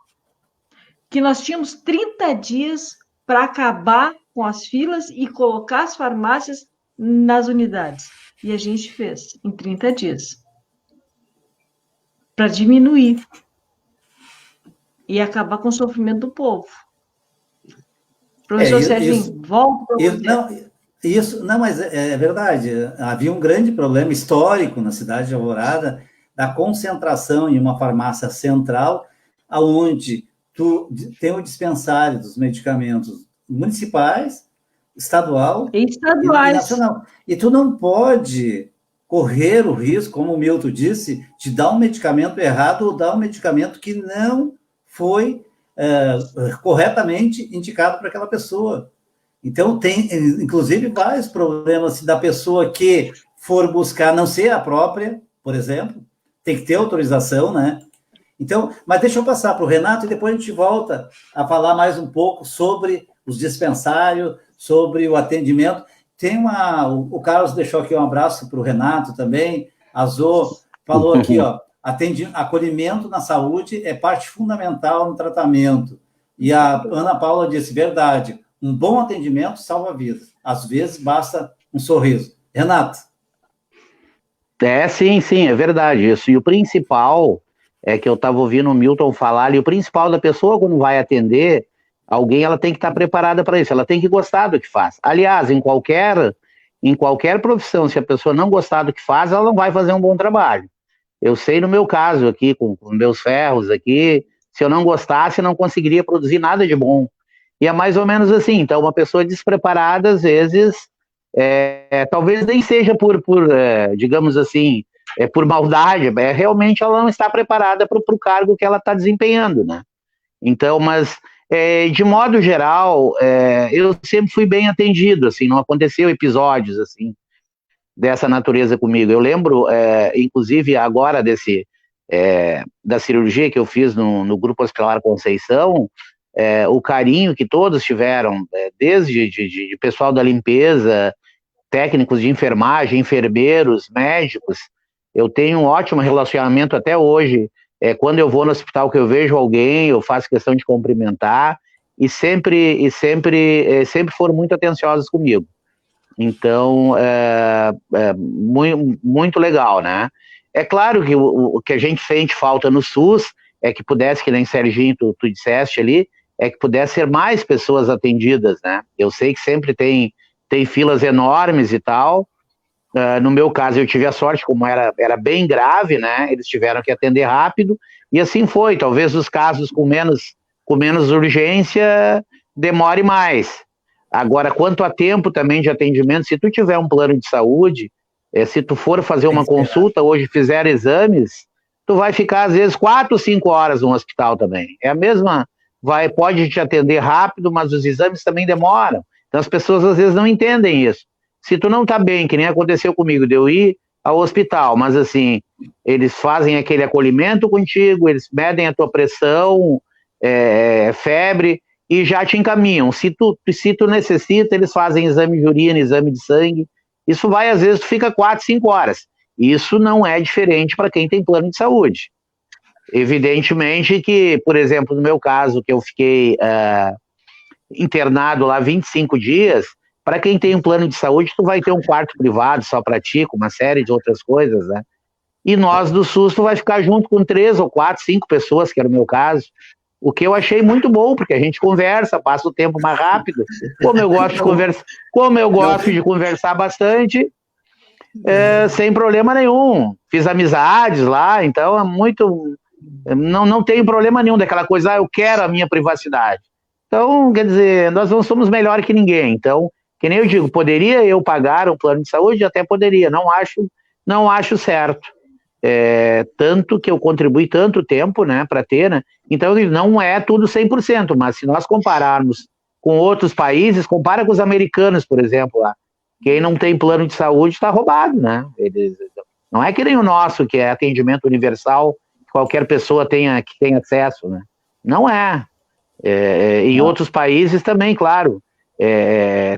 que nós tínhamos 30 dias para acabar com as filas e colocar as farmácias nas unidades. E a gente fez em 30 dias. Para diminuir e acabar com o sofrimento do povo. Professor Serginho, volta para você. Não, mas é verdade. Havia um grande problema histórico na cidade de Alvorada da concentração em uma farmácia central, onde tu tem o dispensário dos medicamentos municipais, estadual e nacional. E tu não pode correr o risco, como o Milton disse, de dar um medicamento errado ou dar um medicamento que não foi corretamente indicado para aquela pessoa. Então, tem, inclusive, vários problemas da pessoa que for buscar não ser a própria, por exemplo, tem que ter autorização, né? Então, mas deixa eu passar para o Renato e depois a gente volta a falar mais um pouco sobre os dispensários, sobre o atendimento. O Carlos deixou aqui um abraço para o Renato também, a Zô falou aqui, acolhimento na saúde é parte fundamental no tratamento. E a Ana Paula disse, verdade, um bom atendimento salva vidas. Às vezes basta um sorriso. Renato. Sim, é verdade isso. E o principal é que eu estava ouvindo o Milton falar, e o principal da pessoa quando vai atender alguém, ela tem que estar preparada para isso, ela tem que gostar do que faz. Aliás, em qualquer profissão, se a pessoa não gostar do que faz, ela não vai fazer um bom trabalho. Eu sei no meu caso aqui, com meus ferros aqui, se eu não gostasse, não conseguiria produzir nada de bom. E é mais ou menos assim. Então, uma pessoa despreparada, às vezes, talvez nem seja digamos assim, por maldade, realmente ela não está preparada para o cargo que ela está desempenhando, né? Então, mas, de modo geral, eu sempre fui bem atendido, assim, não aconteceu episódios, assim, dessa natureza comigo. Eu lembro, inclusive, agora da cirurgia que eu fiz no Grupo Hospitalar Conceição, o carinho que todos tiveram, desde de pessoal da limpeza, técnicos de enfermagem, enfermeiros, médicos. Eu tenho um ótimo relacionamento até hoje. Quando eu vou no hospital que eu vejo alguém, eu faço questão de cumprimentar, e sempre foram muito atenciosos comigo. Então, muito, muito legal, né? É claro que o que a gente sente falta no SUS é que pudesse, que nem Serginho, tu disseste ali, é que pudesse ser mais pessoas atendidas, né? Eu sei que sempre tem filas enormes e tal. No meu caso, eu tive a sorte, como era bem grave, né? Eles tiveram que atender rápido, e assim foi. Talvez os casos com menos urgência demore mais. Agora, quanto a tempo também de atendimento, se tu tiver um plano de saúde, se tu for fazer uma consulta, hoje fizer exames, tu vai ficar às vezes 4, 5 horas no hospital também. É a mesma, pode te atender rápido, mas os exames também demoram. Então as pessoas às vezes não entendem isso. Se tu não tá bem, que nem aconteceu comigo, de eu ir ao hospital, mas assim, eles fazem aquele acolhimento contigo, eles medem a tua pressão, febre, e já te encaminham. Se tu necessita, eles fazem exame de urina, exame de sangue. Isso vai, às vezes, tu fica 4, 5 horas. Isso não é diferente para quem tem plano de saúde. Evidentemente que, por exemplo, no meu caso, que eu fiquei internado lá 25 dias, para quem tem um plano de saúde, tu vai ter um quarto privado só para ti, com uma série de outras coisas, né? E nós do SUS, tu vai ficar junto com 3 ou 4, 5 pessoas, que era o meu caso. O que eu achei muito bom, porque a gente conversa, passa o tempo mais rápido. Como eu gosto de conversar bastante, sem problema nenhum. Fiz amizades lá, então é muito... Não tem problema nenhum daquela coisa, eu quero a minha privacidade. Então, quer dizer, nós não somos melhor que ninguém. Então, que nem eu digo, poderia eu pagar um plano de saúde? Até poderia, não acho certo. Tanto que eu contribuí tanto tempo, né, para ter, né? Então não é tudo 100%, mas se nós compararmos com outros países, compara com os americanos, por exemplo, lá. Quem não tem plano de saúde está roubado, né? Não é que nem o nosso, que é atendimento universal, que qualquer pessoa que tem acesso, né? Não é. Em outros países também, claro,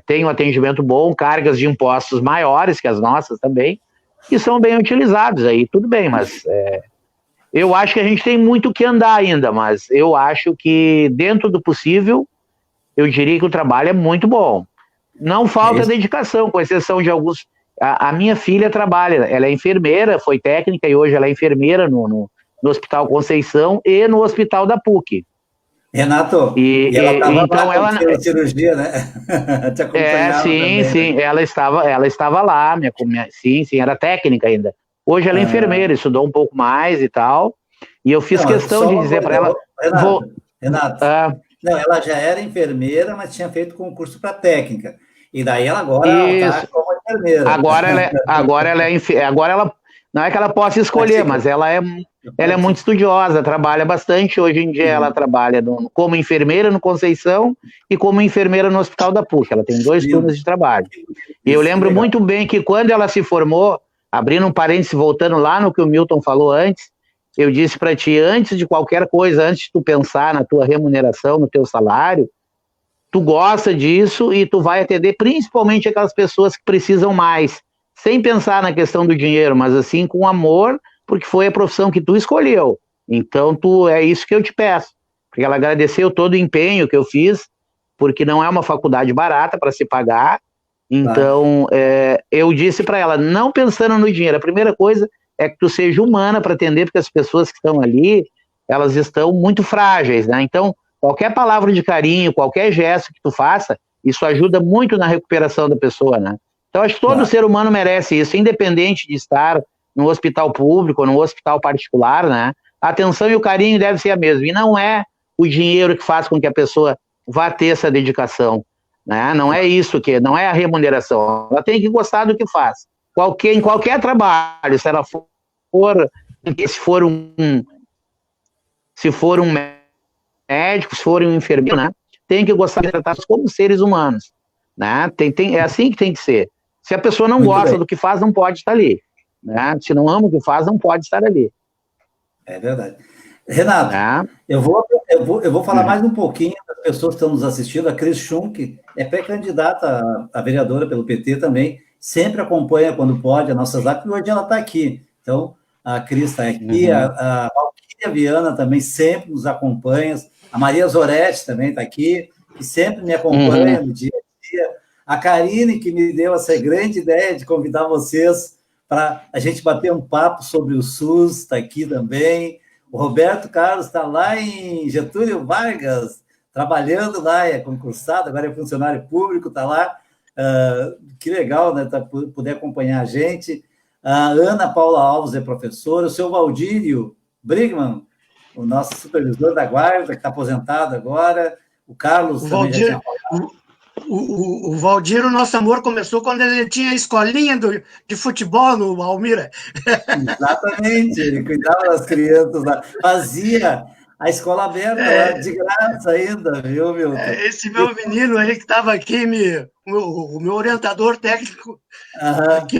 tem um atendimento bom, cargas de impostos maiores que as nossas também, que são bem utilizados aí, tudo bem, mas eu acho que a gente tem muito que andar ainda, mas eu acho que dentro do possível, eu diria que o trabalho é muito bom. Não falta dedicação, com exceção de alguns... A minha filha trabalha, ela é enfermeira, foi técnica e hoje ela é enfermeira no Hospital Conceição e no Hospital da PUC. Renato, e ela estava então na cirurgia, né? Sim, ela estava lá, sim, era técnica ainda. Hoje ela é enfermeira, estudou um pouco mais e tal, e eu fiz questão de dizer para ela... Renato, não, ela já era enfermeira, mas tinha feito concurso para técnica, e daí ela agora está como enfermeira. Agora ela não é que ela possa escolher, mas ela é muito estudiosa, trabalha bastante. Hoje em dia ela trabalha como enfermeira no Conceição e como enfermeira no Hospital da PUC. Ela tem 2 turnos de trabalho. E eu lembro muito bem que quando ela se formou, abrindo um parênteses, voltando lá no que o Milton falou antes, eu disse para ti, antes de qualquer coisa, antes de tu pensar na tua remuneração, no teu salário, tu gosta disso e tu vai atender principalmente aquelas pessoas que precisam mais, sem pensar na questão do dinheiro, mas assim com amor, porque foi a profissão que tu escolheu. Então, é isso que eu te peço. Porque ela agradeceu todo o empenho que eu fiz, porque não é uma faculdade barata para se pagar. Então, eu disse para ela, não pensando no dinheiro, a primeira coisa é que tu seja humana para atender, porque as pessoas que estão ali, elas estão muito frágeis, né? Então, qualquer palavra de carinho, qualquer gesto que tu faça, isso ajuda muito na recuperação da pessoa, né? Então, acho que todo ser humano merece isso, independente de estar no hospital público ou no hospital particular, né? A atenção e o carinho deve ser a mesma. E não é o dinheiro que faz com que a pessoa vá ter essa dedicação, né? Não é isso não é a remuneração. Ela tem que gostar do que faz. Em qualquer trabalho, se ela se for um médico, se for um enfermeiro, né? Tem que gostar de tratar como seres humanos, né? É assim que tem que ser. Se a pessoa não gosta do que faz, não pode estar ali, né? Se não ama o que faz, não pode estar ali. É verdade. Renato, eu vou falar mais um pouquinho das pessoas que estão nos assistindo. A Cris Schunk é pré-candidata a vereadora pelo PT também, sempre acompanha quando pode as nossas lives, e hoje ela está aqui. Então, a Cris está aqui, a Valquíria Viana também sempre nos acompanha, a Maria Zoretti também está aqui, que sempre me acompanha no dia a dia, a Karine, que me deu essa grande ideia de convidar vocês para a gente bater um papo sobre o SUS, está aqui também. O Roberto Carlos está lá em Getúlio Vargas, trabalhando lá, é concursado, agora é funcionário público, está lá. Que legal, né? Poder acompanhar a gente. A Ana Paula Alves é professora, o seu Valdírio Brigman, o nosso supervisor da guarda, que está aposentado agora. O Carlos também já tinha falado. O Valdir, o nosso amor começou quando ele tinha a escolinha de futebol no Almira. Exatamente, ele cuidava das crianças lá, fazia a escola aberta lá, de graça ainda, viu, Milton? Esse meu menino aí que estava aqui, o meu orientador técnico, aqui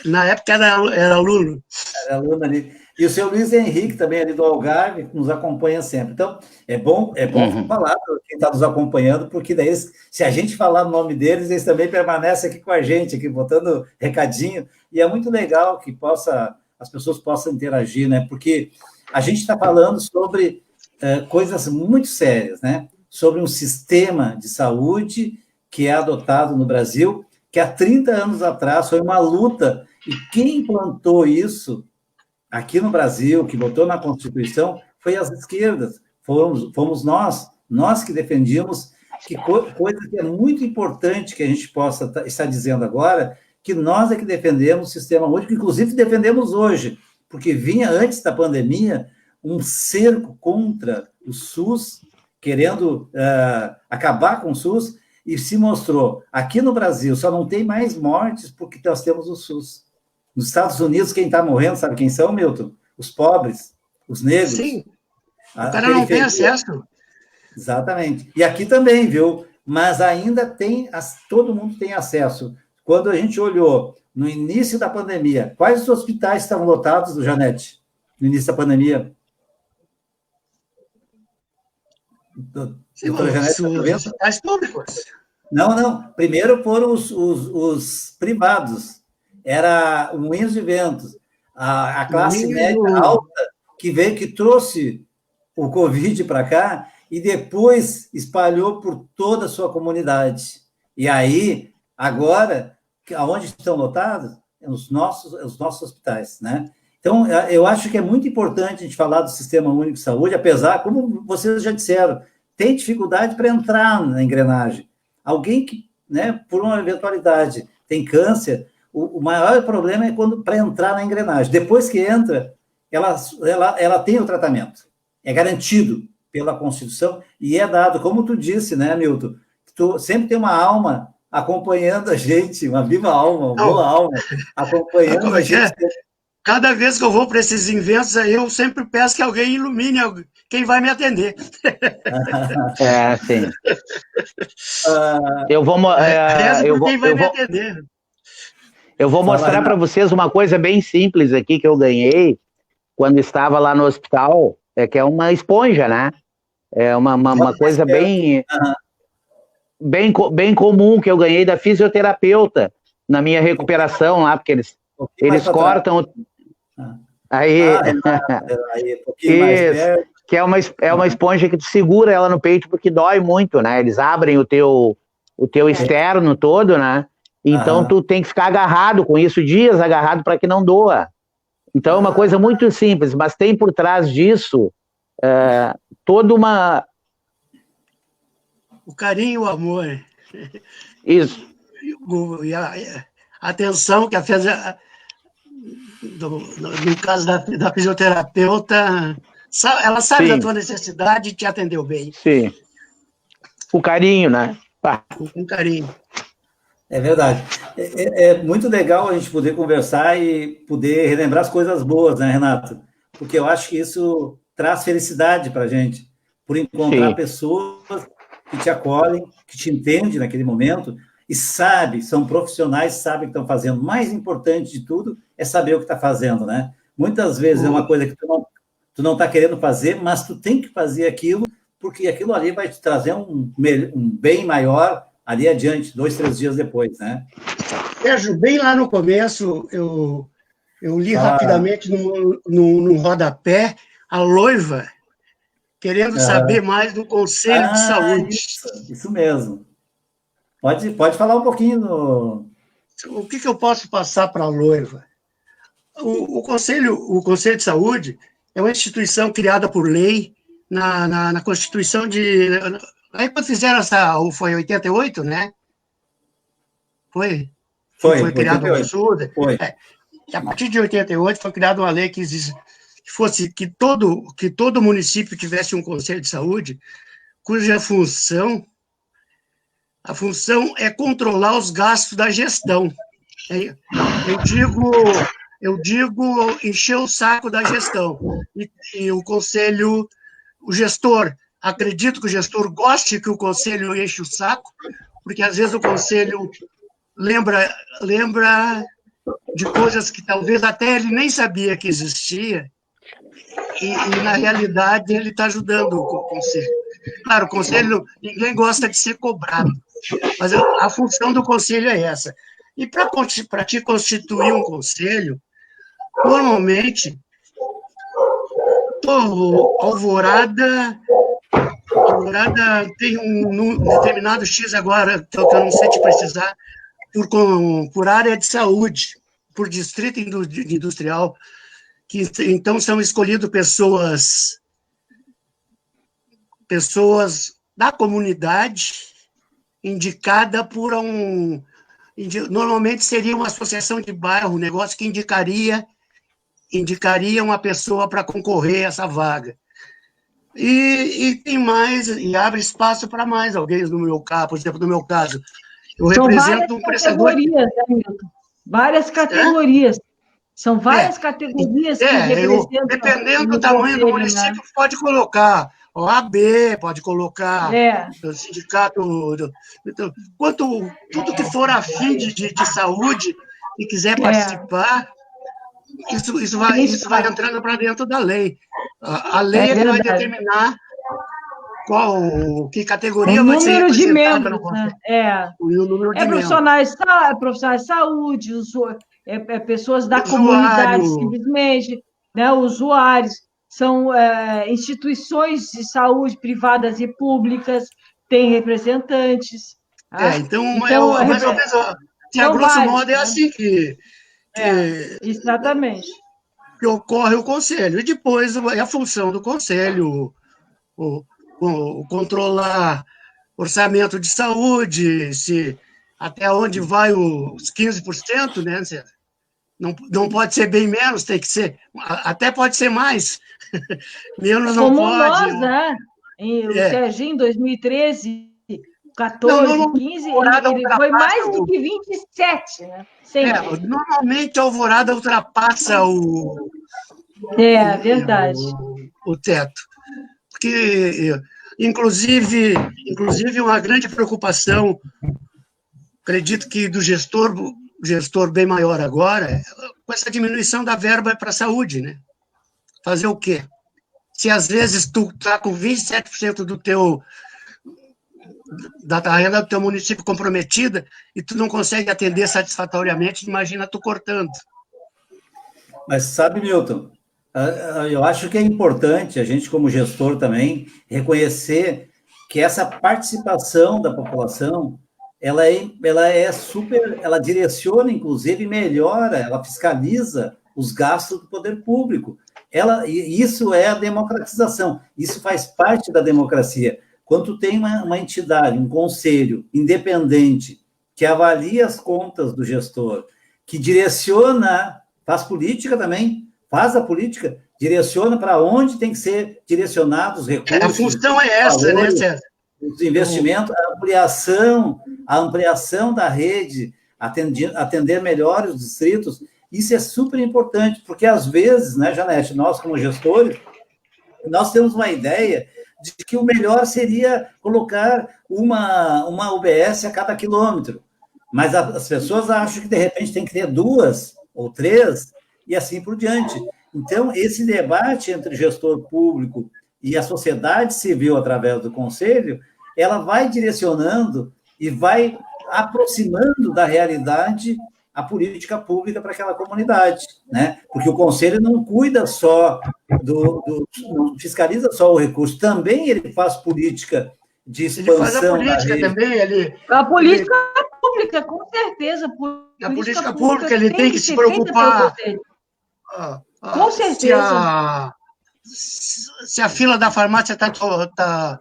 na época era aluno. Era aluno ali. E o seu Luiz Henrique, também ali do Algarve, que nos acompanha sempre. Então, é bom falar quem está nos acompanhando, porque daí, se a gente falar o nome deles, eles também permanecem aqui com a gente, aqui botando recadinho, e é muito legal que as pessoas possam interagir, né? Porque a gente está falando sobre coisas muito sérias, né? Sobre um sistema de saúde que é adotado no Brasil, que há 30 anos atrás foi uma luta, e quem implantou isso aqui no Brasil, que botou na Constituição, foi as esquerdas, fomos nós que defendíamos, coisa que é muito importante que a gente possa estar dizendo agora, que nós é que defendemos o sistema único, inclusive defendemos hoje, porque vinha antes da pandemia um cerco contra o SUS, querendo acabar com o SUS, e se mostrou, aqui no Brasil só não tem mais mortes porque nós temos o SUS. Nos Estados Unidos, quem está morrendo, sabe quem são, Milton? Os pobres, os negros. Sim, o cara não tem acesso. Exatamente. E aqui também, viu? Mas ainda todo mundo tem acesso. Quando a gente olhou no início da pandemia, quais os hospitais estavam lotados, Janete? No início da pandemia? Doutora Janete, os hospitais públicos. Não. Primeiro foram os privados. Era o Moinhos de Ventos, a classe média alta que trouxe o Covid para cá e depois espalhou por toda a sua comunidade. E aí, agora, aonde estão lotados? Os nossos hospitais, né? Então, eu acho que é muito importante a gente falar do Sistema Único de Saúde, apesar, como vocês já disseram, tem dificuldade para entrar na engrenagem. Alguém que, né, por uma eventualidade, tem câncer, o maior problema é para entrar na engrenagem. Depois que entra, ela tem o tratamento. É garantido pela Constituição e é dado, como tu disse, né, Milton? Tu sempre tem uma alma acompanhando a gente, uma viva alma, uma boa alma, acompanhando a gente. Cada vez que eu vou para esses eventos aí, eu sempre peço que alguém ilumine quem vai me atender. Sim. Eu vou mostrar para vocês uma coisa bem simples aqui que eu ganhei quando estava lá no hospital, que é uma esponja, né? É uma coisa bem comum que eu ganhei da fisioterapeuta na minha recuperação lá, porque eles cortam... Que é uma esponja que tu segura ela no peito porque dói muito, né? Eles abrem o teu externo todo, né? Então, tu tem que ficar agarrado com isso, dias agarrado para que não doa. Então, é uma coisa muito simples, mas tem por trás disso toda uma... O carinho e o amor. Isso. E a atenção que no caso da fisioterapeuta, ela sabe Sim. da tua necessidade e te atendeu bem. Sim. O carinho, né? Com carinho. É verdade. É muito legal a gente poder conversar e poder relembrar as coisas boas, né, Renato? Porque eu acho que isso traz felicidade para a gente, por encontrar pessoas que te acolhem, que te entendem naquele momento e são profissionais, sabem o que estão fazendo. O mais importante de tudo é saber o que está fazendo, né? Muitas vezes é uma coisa que tu não está querendo fazer, mas tu tem que fazer aquilo, porque aquilo ali vai te trazer um bem maior ali adiante, 2, 3 dias depois, né? Sérgio, bem lá no começo, eu li rapidamente num rodapé a Loiva querendo saber mais do Conselho de Saúde. Isso mesmo. Pode falar um pouquinho. O que eu posso passar para a Loiva? O Conselho de Saúde é uma instituição criada por lei na Constituição de... Aí quando fizeram foi 88, né? Foi criado o SUS. E a partir de 88 foi criada uma lei que fosse que todo município tivesse um conselho de saúde, cuja função é controlar os gastos da gestão. Eu digo encher o saco da gestão. E o conselho, o gestor, acredito que o gestor goste que o conselho enche o saco, porque às vezes o conselho lembra de coisas que talvez até ele nem sabia que existia, e na realidade ele está ajudando o conselho. Claro, o conselho, ninguém gosta de ser cobrado, mas a função do conselho é essa. E para te constituir um conselho, normalmente, Alvorada tem um determinado X agora, que eu não sei te precisar, por área de saúde, por distrito industrial, que então são escolhidas pessoas da comunidade indicada por normalmente seria uma associação de bairro, um negócio que indicaria uma pessoa para concorrer a essa vaga. E tem mais, e abre espaço para mais alguém, no meu caso, por exemplo, no meu caso. Eu represento um prestador... Várias categorias. São várias categorias que representam... Dependendo do tamanho do município, né? Pode colocar OAB, pode colocar o sindicato... Tudo que for afim de saúde e quiser participar, isso vai entrando para dentro da lei. A lei vai determinar que categoria vai ser representada no conselho. O número de profissionais de saúde, pessoas da comunidade, simplesmente, né, usuários, são instituições de saúde privadas e públicas, têm representantes. Então mais ou menos, a grosso modo, é assim exatamente. Que ocorre o conselho. E depois é a função do conselho, controlar orçamento de saúde, até onde vai os 15%, né? Não pode ser bem menos, tem que ser, até pode ser mais, menos não como pode. Como nós, né? O Serginho, em 2013, 14, 15, ele foi mais do que 27, né? Normalmente a Alvorada ultrapassa verdade. O teto. Porque, inclusive uma grande preocupação, acredito que do gestor bem maior agora, com essa diminuição da verba para a saúde, né? Fazer o quê? Se às vezes tu está com 27% da renda do teu município comprometida e tu não consegue atender satisfatoriamente, imagina tu cortando. Mas sabe, Milton, eu acho que é importante a gente, como gestor também, reconhecer que essa participação da população ela direciona, inclusive, e melhora, ela fiscaliza os gastos do poder público. E isso é a democratização, isso faz parte da democracia. Quando tu tem uma entidade, um conselho independente, que avalia as contas do gestor, que direciona, faz política também, faz a política, direciona para onde tem que ser direcionados os recursos. A função é essa, valores, né, César? Os investimentos, a ampliação da rede, atender melhor os distritos, isso é super importante, porque às vezes, né, Janete, nós como gestores, nós temos uma ideia de que o melhor seria colocar uma UBS a cada quilômetro, mas as pessoas acham que, de repente, tem que ter 2 ou 3, e assim por diante. Então, esse debate entre gestor público e a sociedade civil, através do Conselho, ela vai direcionando e vai aproximando da realidade a política pública para aquela comunidade, né? Porque o Conselho não cuida só não fiscaliza só o recurso, também ele faz política de expansão. Ele faz a política também, a política pública, com certeza. A política pública ele tem que se preocupar. Com certeza. Se a fila da farmácia está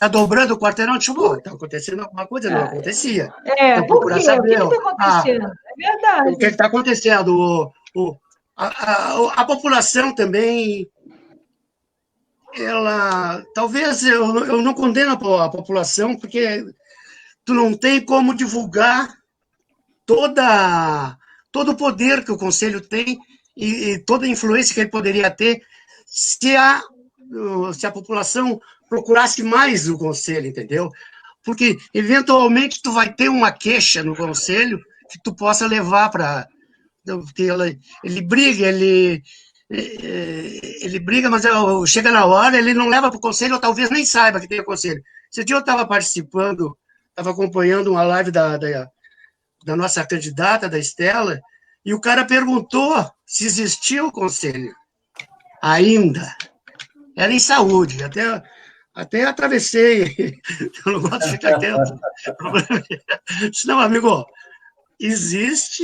dobrando o quarteirão, tipo, está acontecendo alguma coisa, não acontecia. Então, por quê? O que está acontecendo? É verdade. O que está acontecendo? A população também, ela... Talvez eu não condeno a população, porque tu não tem como divulgar todo o poder que o Conselho tem e toda a influência que ele poderia ter se a população procurasse mais o Conselho, entendeu? Porque, eventualmente, tu vai ter uma queixa no Conselho que tu possa levar para... Porque ele briga, mas chega na hora, ele não leva para o Conselho, ou talvez nem saiba que tem o Conselho. Esse dia eu estava participando, estava acompanhando uma live da nossa candidata, da Estela, e o cara perguntou se existia o Conselho. Ainda. Era em saúde, até atravessei, eu não gosto de ficar quieto. Não, amigo, existe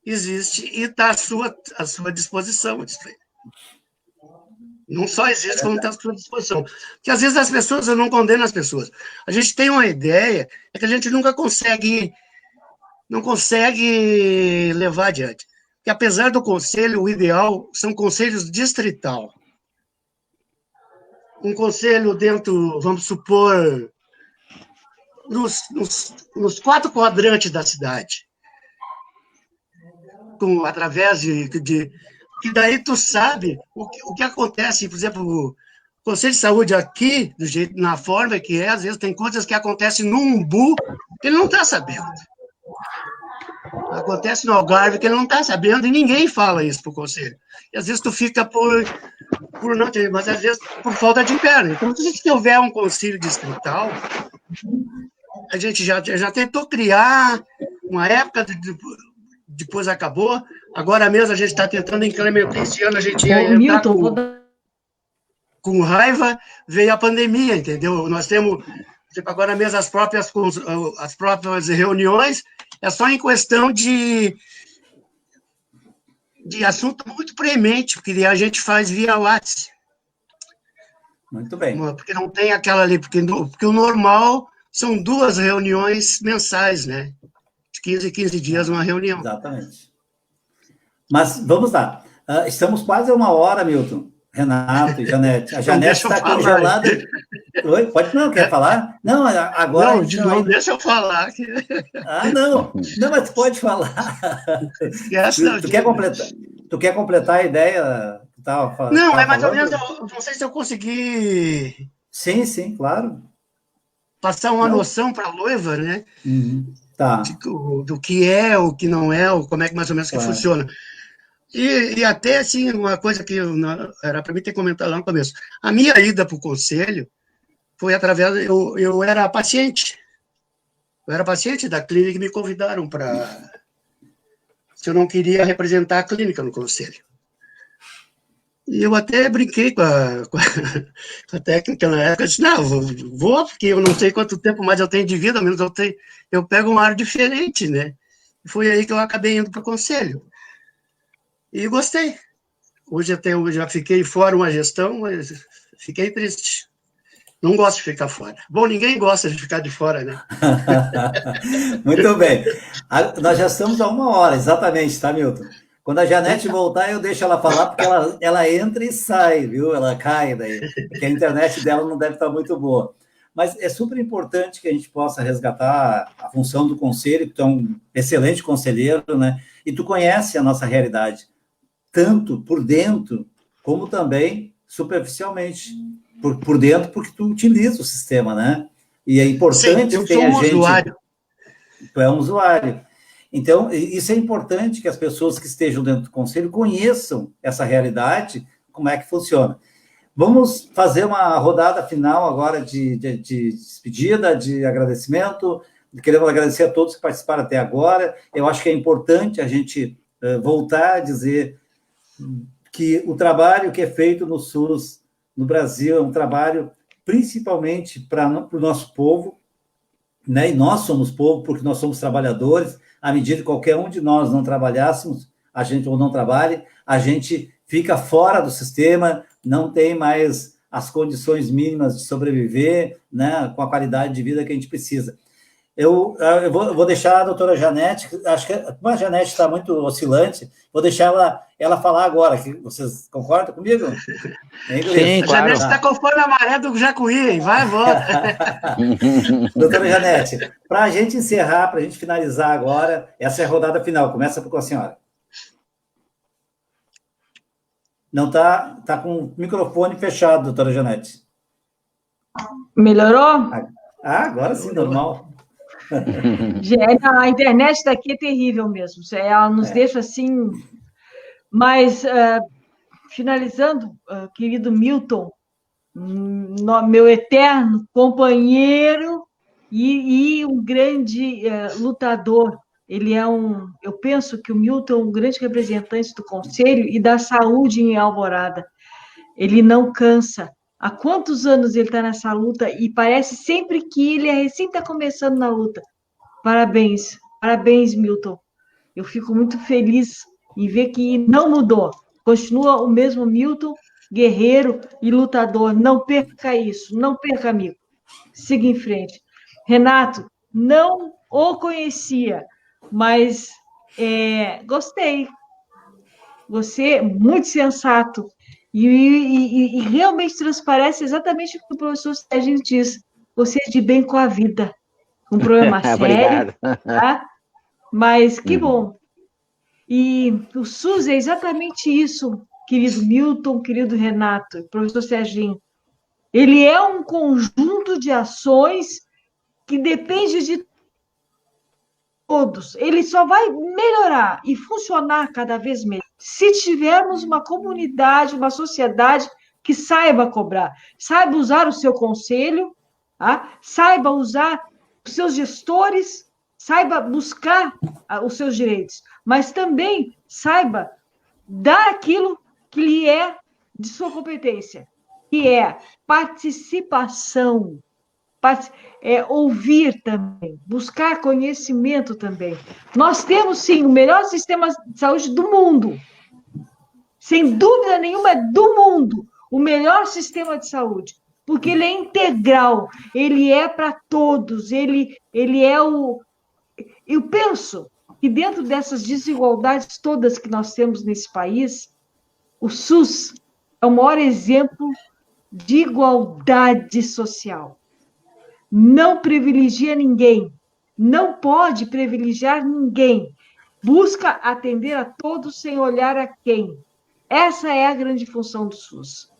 e está à sua disposição. Não só existe, como está à sua disposição. Porque às vezes as pessoas, eu não condeno as pessoas. A gente tem uma ideia, é que a gente nunca não consegue levar adiante. Porque apesar do conselho, o ideal são conselhos distrital. Um conselho dentro, vamos supor, nos 4 quadrantes da cidade. Através que daí tu sabe o que acontece, por exemplo, o Conselho de Saúde aqui, na forma que às vezes tem coisas que acontecem no Umbu que ele não está sabendo. Acontece no Algarve que ele não está sabendo e ninguém fala isso para o Conselho. E às vezes tu fica por não ter, mas às vezes por falta de perna. Então, se houver um conselho distrital, a gente já tentou criar uma época, depois acabou, agora mesmo a gente está tentando incrementar. Esse ano a gente ia entrar com raiva, veio a pandemia, entendeu? Nós temos, agora mesmo, as próprias reuniões, é só em questão de assunto muito premente, porque a gente faz via WhatsApp. Muito bem. Porque não tem aquela ali, porque o normal são 2 reuniões mensais, né? De 15 em 15 dias uma reunião. Exatamente. Mas vamos lá. Estamos quase a 1 hora, Milton. Renato e Janete. A Janete está congelada. Oi? Não, quer falar? Não, agora... Não, deixa eu falar. Não. Não, mas tu pode falar. Tu quer completar a ideia que estava falando? Não, é mais ou menos... Não sei se eu consegui... Sim, claro. Passar uma noção para a noiva, né? Tá. Do que é, o que não é, como é que mais ou menos que funciona. E até, assim, uma coisa que era para mim ter comentado lá no começo. A minha ida para o Conselho foi através... Eu era paciente. Eu era paciente da clínica e me convidaram para... Se eu não queria representar a clínica no Conselho. E eu até brinquei com a técnica na época, eu disse, não, vou, porque eu não sei quanto tempo mais eu tenho de vida, ao menos eu pego um ar diferente, né? E foi aí que eu acabei indo para o conselho. E gostei. Hoje até eu já fiquei fora uma gestão, mas fiquei triste. Não gosto de ficar fora. Bom, ninguém gosta de ficar de fora, né? Muito bem. Nós já estamos a 1 hora, exatamente, tá, Milton? Quando a Janete voltar, eu deixo ela falar, porque ela entra e sai, viu? Ela cai daí, porque a internet dela não deve estar muito boa. Mas é super importante que a gente possa resgatar a função do conselho, que tu é um excelente conselheiro, né? E tu conhece a nossa realidade, tanto por dentro, como também superficialmente. Por dentro, porque tu utiliza o sistema, né? E é Sim, importante eu que sou tenha um gente. usuário. Tu é um usuário. Então, isso é importante que as pessoas que estejam dentro do conselho conheçam essa realidade, como é que funciona. Vamos fazer uma rodada final agora de despedida, de agradecimento. Queremos agradecer a todos que participaram até agora. Eu acho que é importante a gente voltar a dizer que o trabalho que é feito no SUS, no Brasil, é um trabalho principalmente para o nosso povo, né? E nós somos povo porque nós somos trabalhadores. À medida que qualquer um de nós não trabalhássemos, a gente ou não trabalhe, a gente fica fora do sistema, não tem mais as condições mínimas de sobreviver, né? Com a qualidade de vida que a gente precisa. Eu vou deixar a doutora Janete, acho que como a Janete está muito oscilante, vou deixar ela falar agora. Vocês concordam comigo? Sim, A claro. Janete está conforme a maré do Jacuí, hein? Vai, volta. Doutora Janete, para a gente encerrar, para a gente finalizar agora, essa é a rodada final. Começa com a senhora. Não tá com o microfone fechado, doutora Janete. Melhorou? Agora sim, normal. A internet daqui é terrível mesmo. Ela nos deixa assim. Mas, finalizando, querido Milton, meu eterno companheiro e um grande lutador. Ele eu penso que o Milton é um grande representante do Conselho e da saúde em Alvorada. Ele não cansa. Há quantos anos ele está nessa luta e parece sempre que ele recém está começando na luta. Parabéns, parabéns, Milton. Eu fico muito feliz em ver que não mudou. Continua o mesmo Milton, guerreiro e lutador. Não perca isso, não perca, amigo. Siga em frente. Renato, não o conhecia, mas gostei. Você é muito sensato e realmente transparece exatamente o que o professor Sérgio diz. Você é de bem com a vida. Um problema sério, Obrigado. tá? Mas que bom. E o SUS é exatamente isso, querido Milton, querido Renato, professor Serginho. Ele é um conjunto de ações que depende de todos. Ele só vai melhorar e funcionar cada vez melhor se tivermos uma comunidade, uma sociedade que saiba cobrar, saiba usar o seu conselho, tá? Saiba usar os seus gestores, saiba buscar os seus direitos, mas também saiba dar aquilo que lhe é de sua competência, que é participação, ouvir também, buscar conhecimento também. Nós temos, sim, o melhor sistema de saúde do mundo. Sem dúvida nenhuma, é do mundo. O melhor sistema de saúde. Porque ele é integral, ele é para todos, ele é o... Eu penso que dentro dessas desigualdades todas que nós temos nesse país, o SUS é o maior exemplo de igualdade social. Não privilegia ninguém, não pode privilegiar ninguém. Busca atender a todos sem olhar a quem. Essa é a grande função do SUS.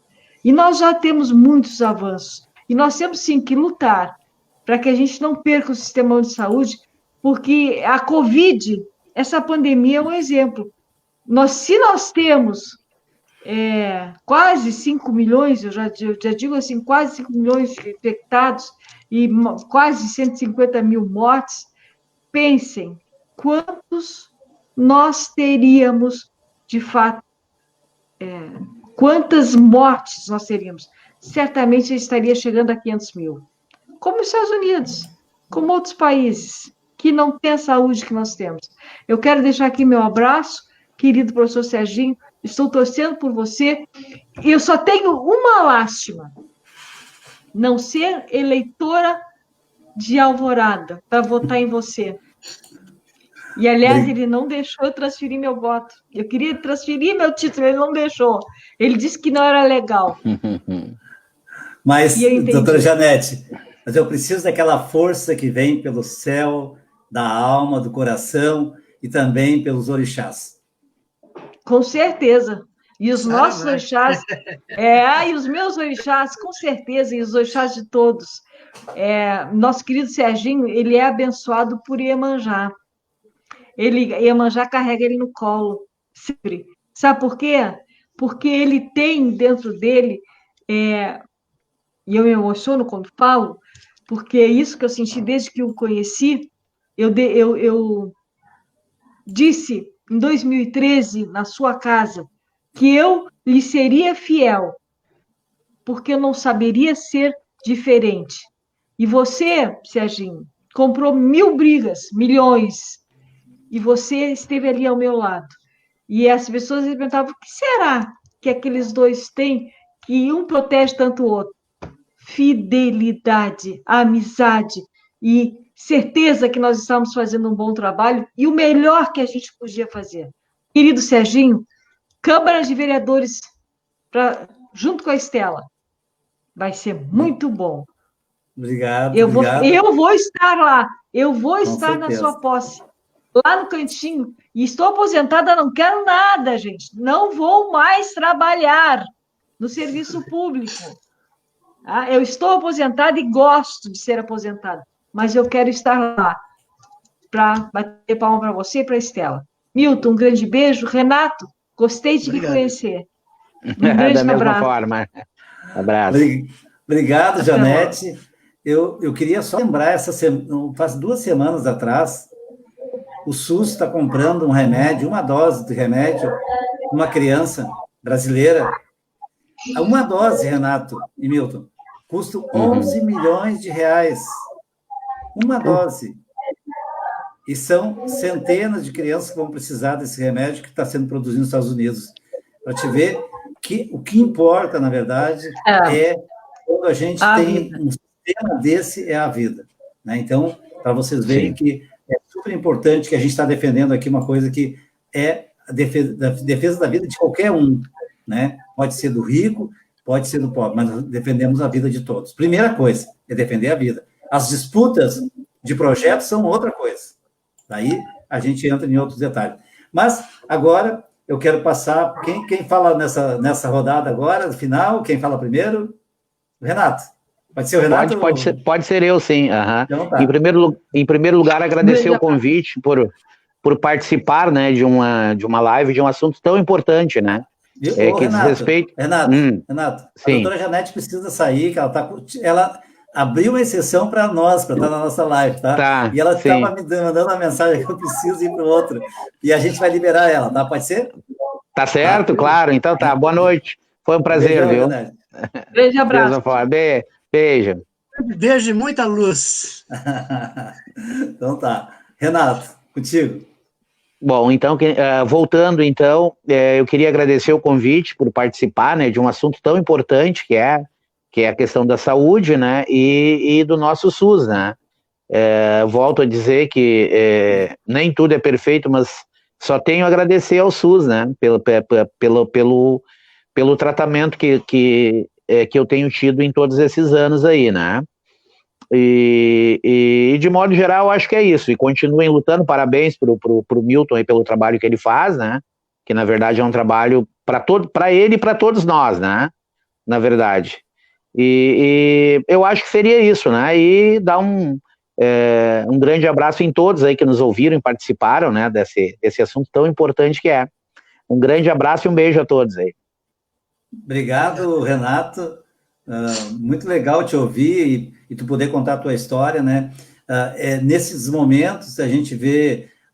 E nós já temos muitos avanços. E nós temos, sim, que lutar para que a gente não perca o sistema de saúde, porque a Covid, essa pandemia é um exemplo. Se nós temos quase 5 milhões, eu já digo assim, quase 5 milhões de infectados e quase 150 mil mortes, pensem quantos nós teríamos, de fato, quantas mortes nós teríamos? Certamente estaria chegando a 500 mil. Como os Estados Unidos, como outros países que não têm a saúde que nós temos. Eu quero deixar aqui meu abraço, querido professor Serginho, estou torcendo por você. Eu só tenho uma lástima, não ser eleitora de Alvorada para votar em você. E, aliás, ele não deixou eu transferir meu voto. Eu queria transferir meu título, ele não deixou. Ele disse que não era legal. Mas, doutora Janete, mas eu preciso daquela força que vem pelo céu, da alma, do coração e também pelos orixás. Com certeza. E os nossos orixás, e os meus orixás, com certeza, e os orixás de todos. Nosso querido Serginho, ele é abençoado por Iemanjá. Iemanjá carrega ele no colo, sempre. Sabe por quê? Porque ele tem dentro dele, e eu me emociono quando falo, porque é isso que eu senti desde que o conheci. Eu disse, em 2013, na sua casa, que eu lhe seria fiel, porque eu não saberia ser diferente. E você, Serginho, comprou 1000 brigas, milhões, e você esteve ali ao meu lado. E as pessoas me perguntavam, o que será que aqueles dois têm que um protege tanto o outro? Fidelidade, amizade e certeza que nós estamos fazendo um bom trabalho e o melhor que a gente podia fazer. Querido Serginho, Câmara de Vereadores, junto com a Estela, vai ser muito bom. Obrigado, eu obrigado. Vou estar lá, eu vou estar na sua posse, lá no cantinho, e estou aposentada, não quero nada, gente, não vou mais trabalhar no serviço público. Eu estou aposentada e gosto de ser aposentada, mas eu quero estar lá para bater palma para você e para a Estela. Milton, um grande beijo. Renato, gostei de te conhecer. Um grande da mesma abraço. forma. Abraço. Obrigado, Janete. Eu queria só lembrar, faz 2 semanas atrás, o SUS está comprando um remédio, uma dose de remédio, uma criança brasileira. Uma dose, Renato e Milton, custa 11 milhões de reais. Uma dose. E são centenas de crianças que vão precisar desse remédio que está sendo produzido nos Estados Unidos. Para te ver que o que importa, na verdade, é quando a gente tem um sistema desse, é a vida. Né? Então, para vocês verem que é super importante que a gente está defendendo aqui uma coisa que é a defesa da vida de qualquer um. Né? Pode ser do rico, pode ser do pobre, mas defendemos a vida de todos. Primeira coisa é defender a vida. As disputas de projetos são outra coisa. Daí a gente entra em outros detalhes. Mas agora eu quero passar. Quem fala nessa rodada agora, no final? Quem fala primeiro? O Renato. Pode ser o Renato? Pode ser eu, sim. Então, tá. Em primeiro lugar, agradecer o convite por participar, né, de uma live de um assunto tão importante, né? Que Renato, diz respeito. Renato, a doutora Janete precisa sair, que ela abriu uma exceção para nós, para estar na nossa live, tá? E ela estava me mandando uma mensagem que eu preciso ir para o outro. E a gente vai liberar ela, tá? Pode ser? Tá certo, claro. Então tá. Boa noite. Foi um prazer, viu? Beijo, abraço. Beijo. Beijo e muita luz. Então tá. Renato, contigo. Bom, então, voltando, então, eu queria agradecer o convite por participar, né, de um assunto tão importante que é a questão da saúde, né, e do nosso SUS, né. Volto a dizer que nem tudo é perfeito, mas só tenho a agradecer ao SUS, né, pelo tratamento que eu tenho tido em todos esses anos aí, né. E de modo geral, acho que é isso. E continuem lutando. Parabéns pro Milton aí pelo trabalho que ele faz, né? Que na verdade é um trabalho para ele e para todos nós, né? Na verdade. E eu acho que seria isso, né? E dar um grande abraço em todos aí que nos ouviram e participaram, né? Desse assunto tão importante que é. Um grande abraço e um beijo a todos aí. Obrigado, Renato. Muito legal te ouvir e tu poder contar a tua história, né? Nesses momentos a gente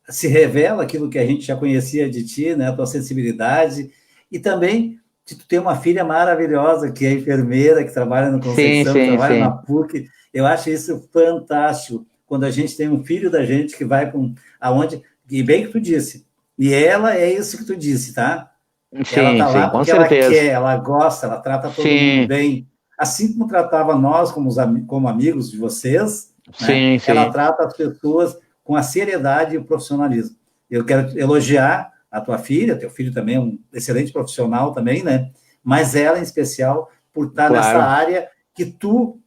se revela aquilo que a gente já conhecia de ti, né? A tua sensibilidade, e também de tu ter uma filha maravilhosa, que é enfermeira, que trabalha no Conceição, que trabalha na PUC. Eu acho isso fantástico, quando a gente tem um filho da gente que vai com aonde, e bem que tu disse, e ela é isso que tu disse, tá? Ela tá lá porque ela quer, ela gosta, ela trata todo mundo bem, assim como tratava nós como amigos de vocês, né? Ela trata as pessoas com a seriedade e o profissionalismo. Eu quero elogiar a tua filha, teu filho também é um excelente profissional também, né? Mas ela, em especial, por estar nessa área que tu,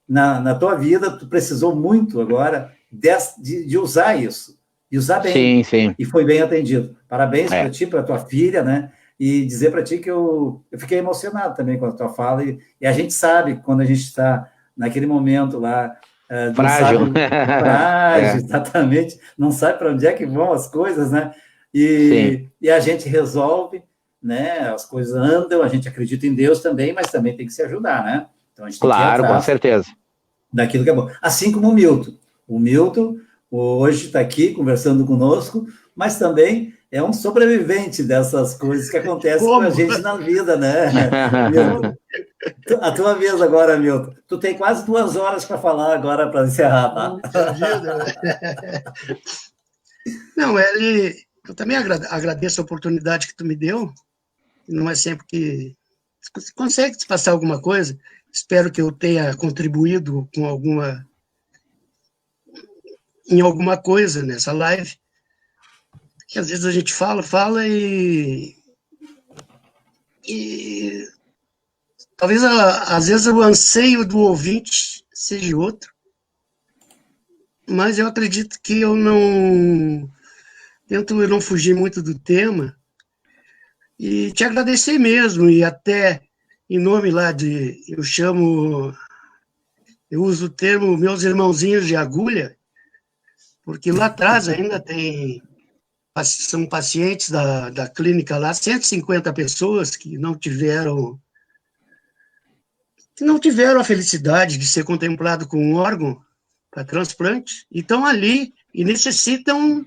na tua vida, tu precisou muito agora de usar isso, e usar bem. E foi bem atendido. Parabéns para ti, para tua filha, né? E dizer para ti que eu fiquei emocionado também com a tua fala, e a gente sabe, quando a gente está naquele momento lá, frágil. Frágil, exatamente, não sabe para onde é que vão as coisas, né? E a gente resolve, né? As coisas andam, a gente acredita em Deus também, mas também tem que se ajudar, né? Então a gente tem que ir atrás, com certeza, daquilo que é bom. Assim como o Milton. O Milton hoje está aqui conversando conosco, mas também é um sobrevivente dessas coisas que acontecem com a gente na vida, né? Milton, a tua vez agora, Milton. Tu tem quase 2 horas para falar agora, para encerrar, tá? Não, eu também agradeço a oportunidade que tu me deu. Não é sempre que você consegue te passar alguma coisa. Espero que eu tenha contribuído em alguma coisa nessa live. Que às vezes a gente fala e talvez às vezes o anseio do ouvinte seja outro, mas eu acredito que eu tento não fugir muito do tema e te agradecer mesmo, e até em nome lá eu uso o termo meus irmãozinhos de agulha, porque lá atrás ainda são pacientes da clínica lá, 150 pessoas que não tiveram a felicidade de ser contemplado com um órgão para transplante, e estão ali e necessitam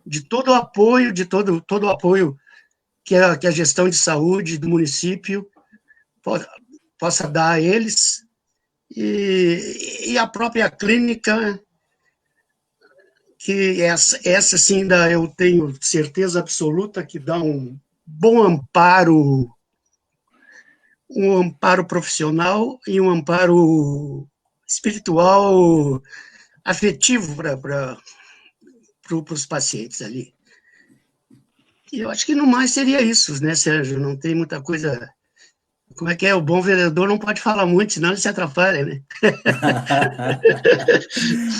de todo o apoio, todo o apoio que a gestão de saúde do município possa dar a eles, e a própria clínica, que essa sim eu tenho certeza absoluta que dá um bom amparo, profissional e um amparo espiritual, afetivo para os pacientes ali. E eu acho que no mais seria isso, né, Sérgio? Não tem muita coisa. Como é que é? O bom vendedor não pode falar muito, senão ele se atrapalha, né?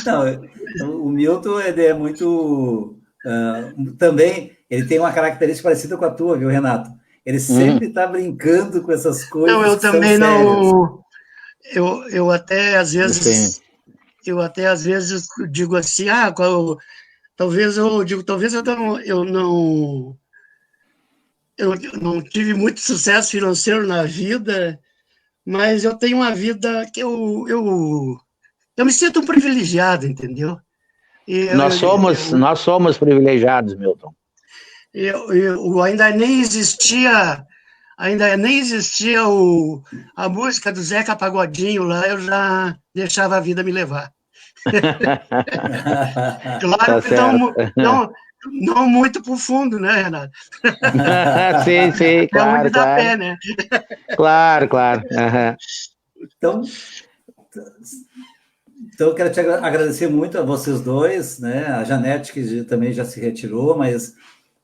Não, o Milton é muito... também, ele tem uma característica parecida com a tua, viu, Renato? Ele sempre está brincando com essas coisas. Não, eu também não... Eu até às vezes... digo assim, talvez eu não tive muito sucesso financeiro na vida, mas eu tenho uma vida que eu me sinto um privilegiado, entendeu? Nós somos privilegiados, Milton. Ainda nem existia a música do Zeca Pagodinho lá, eu já deixava a vida me levar. Claro que não muito profundo, né, Renato? Sim, claro. Onde dá pé, né? Claro. Então, eu quero te agradecer muito a vocês dois, né? A Janete, que também já se retirou, mas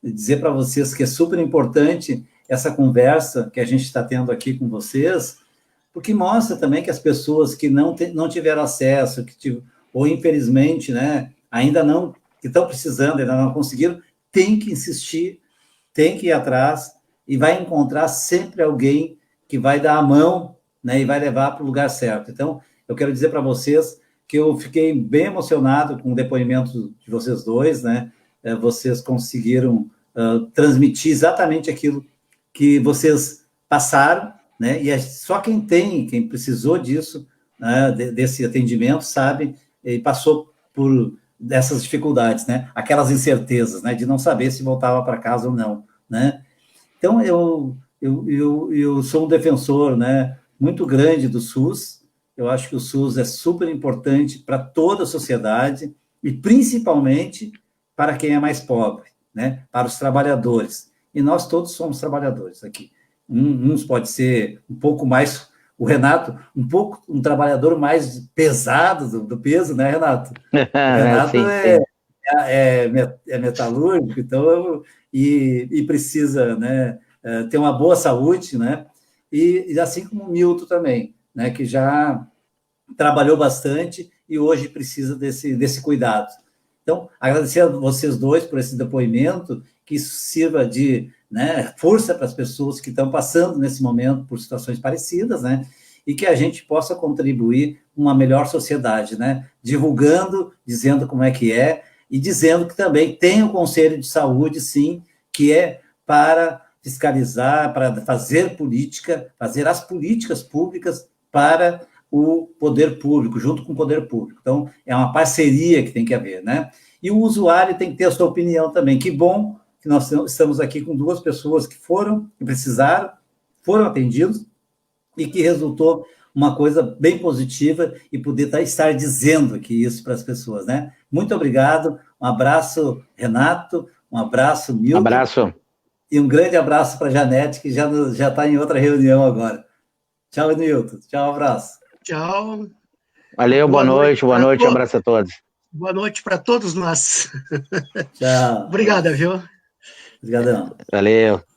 dizer para vocês que é super importante essa conversa que a gente está tendo aqui com vocês, porque mostra também que as pessoas que não tiveram acesso, ou infelizmente, né, ainda não, que estão precisando, ainda não conseguiram, tem que insistir, tem que ir atrás, e vai encontrar sempre alguém que vai dar a mão, né, e vai levar para o lugar certo. Então, eu quero dizer para vocês que eu fiquei bem emocionado com o depoimento de vocês dois, né? Vocês conseguiram transmitir exatamente aquilo que vocês passaram, né? E só quem precisou disso, né, desse atendimento, sabe, e passou por dessas dificuldades, né? Aquelas incertezas, né? De não saber se voltava para casa ou não, né? Então, eu eu sou um defensor, né, muito grande do SUS. Eu acho que o SUS é super importante para toda a sociedade e principalmente para quem é mais pobre, né, para os trabalhadores. E nós todos somos trabalhadores aqui. Uns pode ser um pouco mais, o Renato, um trabalhador mais pesado do peso, né, Renato? O Renato Sim, é metalúrgico, então, e precisa, né, ter uma boa saúde, né? E assim como o Milton também, né, que já trabalhou bastante e hoje precisa desse cuidado. Então, agradecer a vocês dois por esse depoimento, que isso sirva de, né, força para as pessoas que estão passando nesse momento por situações parecidas, né, e que a gente possa contribuir com uma melhor sociedade, né, divulgando, dizendo como é que é, e dizendo que também tem o Conselho de Saúde, sim, que é para fiscalizar, para fazer política, fazer as políticas públicas para o poder público, junto com o poder público. Então, é uma parceria que tem que haver, né? E o usuário tem que ter a sua opinião também. Que bom que nós estamos aqui com duas pessoas que precisaram, foram atendidos e que resultou uma coisa bem positiva e poder estar dizendo aqui isso para as pessoas, né? Muito obrigado, um abraço, Renato, um abraço, Milton. Um abraço. E um grande abraço para a Janete, que já está em outra reunião agora. Tchau, Milton. Tchau, abraço. Tchau. Valeu, boa noite, abraço a todos. Boa noite para todos nós. Tchau. Obrigada, viu? Obrigadão. Valeu.